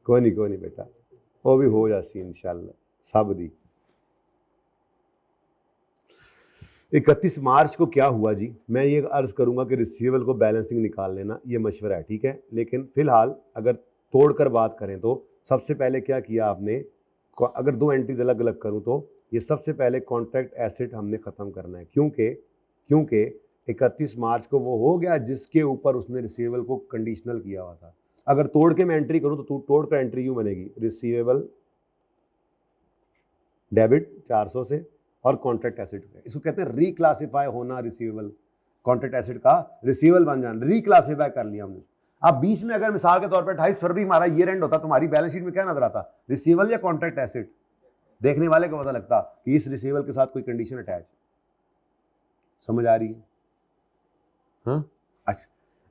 कोई नहीं बेटा, वो भी हो जासी इंशाल्लाह सब दी। 31 मार्च को क्या हुआ जी? मैं ये अर्ज करूंगा कि रिसीवेबल को बैलेंसिंग निकाल लेना, ये मशवरा है, ठीक है। लेकिन फिलहाल अगर तोड़कर बात करें तो सबसे पहले क्या किया आपने, अगर दो एंट्रीज अलग अलग करूं तो ये सबसे पहले कॉन्ट्रैक्ट एसेट हमने ख़त्म करना है, क्योंकि 31 मार्च को वो हो गया जिसके ऊपर उसने रिसीवेबल को कंडीशनल किया हुआ था। अगर तोड़ के मैं एंट्री करूं तो तोड़ कर एंट्री यूँ बनेगी, रिसीवेबल डेबिट 400 से और कॉन्ट्रैक्ट एसेट, इसको कहते हैं रिक्लासीफाई होना, रिसीवेबल कॉन्ट्रैक्ट एसेट का रिसीवेबल बन जाना, रिक्लासीफाई कर लिया हमने। अब बीच में अगर मिसाल के तौर पर 28 फरवरी हमारा ईयर एंड होता, तुम्हारी बैलेंस शीट में क्या नजर आता? रिसीवेबल या कॉन्ट्रैक्ट एसेट? देखने वाले को पता लगता कि इस रिसीवेबल के साथ कोई कंडीशन अटैच। समझ आ रही है? हाँ,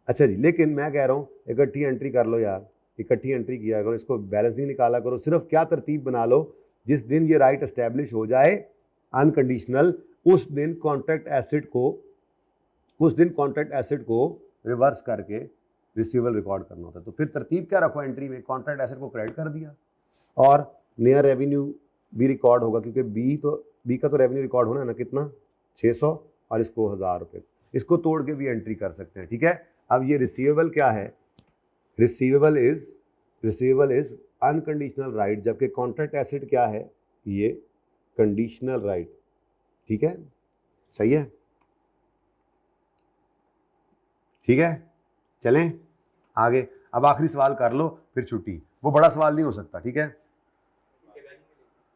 अच्छा जी। लेकिन मैं कह रहा हूँ इकट्ठी एंट्री कर लो यार, इकट्ठी एंट्री किया करो, इसको बैलेंसिंग निकाला करो। सिर्फ क्या तरतीब बना लो, जिस दिन ये राइट एस्टेब्लिश हो जाए अनकंडीशनल, उस दिन कॉन्ट्रैक्ट एसेट को रिवर्स करके रिसीवेबल रिकॉर्ड करना होता है। तो फिर तरतीब क्या रखो एंट्री में, कॉन्ट्रैक्ट एसेट को क्रेडिट कर दिया और नया रेवेन्यू भी रिकॉर्ड होगा, क्योंकि बी का तो रेवेन्यू रिकॉर्ड होना है ना, कितना? 600, और इसको 1000 रुपये, इसको तोड़ के भी एंट्री कर सकते हैं, ठीक है। अब ये रिसीवेबल क्या है? रिसीवेबल इज अनकंडीशनल राइट, जबकि कॉन्ट्रैक्ट एसेट क्या है? ये कंडीशनल राइट, ठीक है। सही है, ठीक है। चलें आगे। अब आखिरी सवाल कर लो फिर छुट्टी, वो बड़ा सवाल नहीं हो सकता, ठीक है।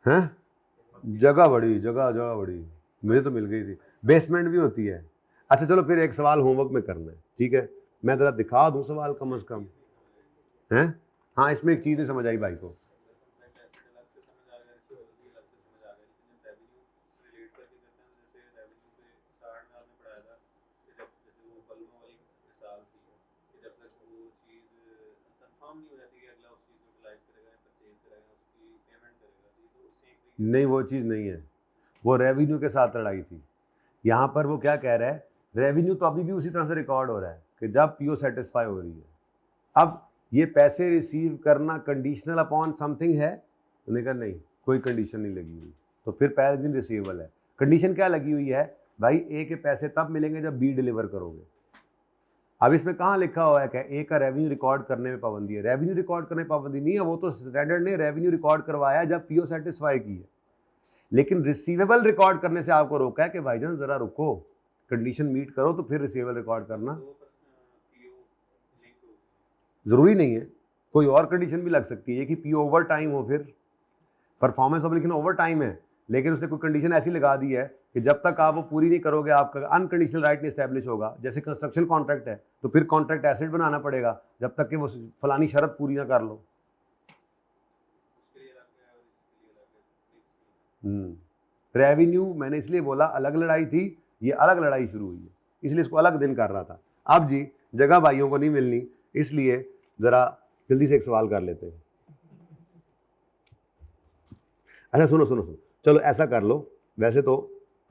हैं? जगह बड़ी मुझे तो मिल गई थी, बेसमेंट भी होती है। अच्छा चलो, फिर एक सवाल होमवर्क में करना है, ठीक है। मैं जरा दिखा दूं सवाल कम से कम, हैं? हाँ, इसमें एक चीज़ नहीं समझ आई भाई को। नहीं, वो चीज़ नहीं है, वो रेवेन्यू के साथ लड़ाई थी। यहाँ पर वो क्या कह रहा है, रेवेन्यू तो अभी भी उसी तरह से रिकॉर्ड हो रहा है कि जब पीओ सेटिस्फाई हो रही है। अब ये पैसे रिसीव करना कंडीशनल अपॉन समथिंग है, उन्होंने कहा नहीं, कोई कंडीशन नहीं लगी हुई, तो फिर पहले दिन रिसीवेबल है। कंडीशन क्या लगी हुई है भाई? ए के पैसे तब मिलेंगे जब बी डिलीवर करोगे। अब इसमें कहाँ लिखा हुआ है कि ए का रेवेन्यू रिकॉर्ड करने में पाबंदी है? रेवेन्यू रिकॉर्ड करने में पाबंदी नहीं है, वो तो स्टैंडर्ड ने रेवेन्यू रिकॉर्ड करवाया जब पीओ सेटिस्फाई की है, लेकिन रिसीवेबल रिकॉर्ड करने से आपको रोका है कि भाईजान जरा रुको, कंडीशन मीट करो तो फिर रिसीवेबल रिकॉर्ड करना। जरूरी नहीं है, कोई और कंडीशन भी लग सकती है कि पीओ ओवर टाइम हो, फिर परफॉर्मेंस हो, लेकिन ओवर टाइम है, लेकिन उसने कोई कंडीशन ऐसी लगा दी है कि जब तक आप वो पूरी नहीं करोगे आपका अनकंडीशनल राइट नहीं एस्टैब्लिश होगा। जैसे कंस्ट्रक्शन कॉन्ट्रैक्ट है तो फिर कॉन्ट्रैक्ट एसेट बनाना पड़ेगा जब तक कि वो फलानी शर्त पूरी ना कर लो। रेवेन्यू मैंने इसलिए बोला अलग लड़ाई थी, ये अलग लड़ाई शुरू हुई है, इसलिए इसको अलग दिन कर रहा था। अब जी जगह भाइयों को नहीं मिलनी, इसलिए जरा जल्दी से एक सवाल कर लेते हैं। अच्छा सुनो, चलो ऐसा कर लो,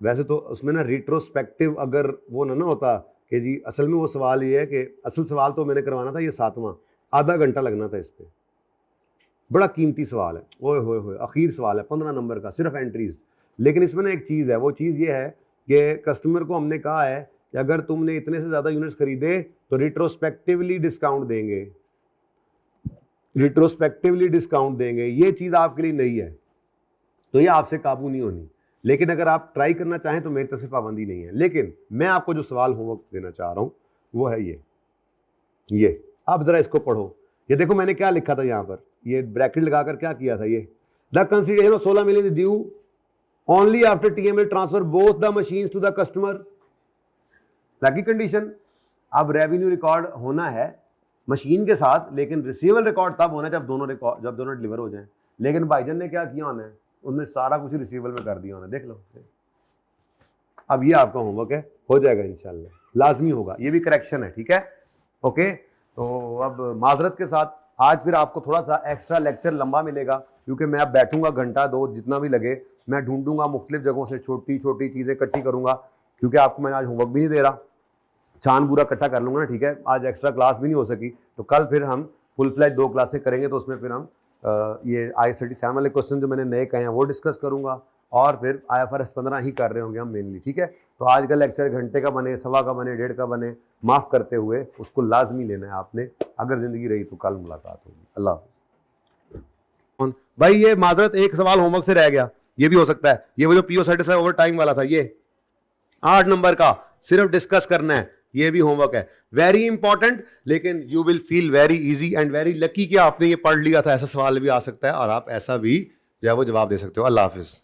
वैसे तो उसमें ना रिट्रोस्पेक्टिव अगर वो ना होता कि जी असल में वो सवाल ये है कि असल सवाल तो मैंने करवाना था ये 7वां, आधा घंटा लगना था इस पर, बड़ा कीमती सवाल है, ओए होए होए, आखिर सवाल है 15 नंबर का, सिर्फ एंट्रीज। लेकिन इसमें ना एक चीज़ है, वो चीज़ ये है कि कस्टमर को हमने कहा है कि अगर तुमने इतने से ज़्यादा यूनिट्स खरीदे तो रिट्रोस्पेक्टिवली डिस्काउंट देंगे, ये चीज़ आपके लिए नहीं है, तो ये आपसे काबू नहीं होनी। लेकिन अगर आप ट्राई करना चाहें तो मेरी तरफ से पाबंदी नहीं है। लेकिन मैं आपको जो सवाल होमवर्क देना चाह रहा हूं वो है ये आप जरा इसको पढ़ो। ये देखो मैंने क्या लिखा था यहाँ पर, ये ब्रैकेट लगाकर क्या किया था, ये the consideration of 16 million due only after TML transfer both the machines to the customer. Lucky condition, अब रेवेन्यू रिकॉर्ड होना है मशीन के साथ, लेकिन रिसीवेबल रिकॉर्ड तब होना है जब दोनों डिलीवर हो जाएं। लेकिन भाईजान ने क्या किया होना है, उन्होंने सारा कुछ रिसीवेबल में कर दिया होना, देख लो। अब ये आपका होमवर्क है, हो जाएगा इंशाल्लाह, लाजमी होगा, ये भी करेक्शन है, ठीक है, ओके। तो अब माजरत के साथ आज फिर आपको थोड़ा सा एक्स्ट्रा लेक्चर लंबा मिलेगा, क्योंकि मैं अब बैठूंगा घंटा 2 जितना भी लगे, मैं ढूंढूंगा मुख्तलिफ जगहों से छोटी छोटी चीज़ें इकट्ठी करूंगा, क्योंकि आपको मैं आज होमवर्क भी नहीं दे रहा, छान पूरा इकट्ठा कर लूंगा ना, ठीक है। आज एक्स्ट्रा क्लास भी नहीं हो सकी, तो कल फिर हम फुल फ्लैज 2 क्लासें करेंगे, तो उसमें फिर हम ये IS37 वाले क्वेश्चन जो मैंने नए कहे हैं वो डिस्कस करूंगा, और फिर IFRS 15 ही कर रहे होंगे हम मेनली, ठीक है। तो आज का लेक्चर घंटे का बने, सवा का बने, 1.5 का बने, माफ़ करते हुए उसको लाजमी लेना है आपने, अगर ज़िंदगी रही तो कल मुलाकात होगी। अल्लाह हाफ़िज़। भाई ये माजरत एक सवाल होमवर्क से रह गया, ये भी हो सकता है, ये वो जो PO सर्टिफाइड ओवर टाइम वाला था, ये 8 नंबर का सिर्फ डिस्कस करना है, ये भी होमवर्क है, वेरी इंपॉर्टेंट, लेकिन you will feel very easy and very lucky कि आपने ये पढ़ लिया था, ऐसा सवाल भी आ सकता है और आप ऐसा भी जो है वो जवाब दे सकते हो। अल्लाह हाफिज़।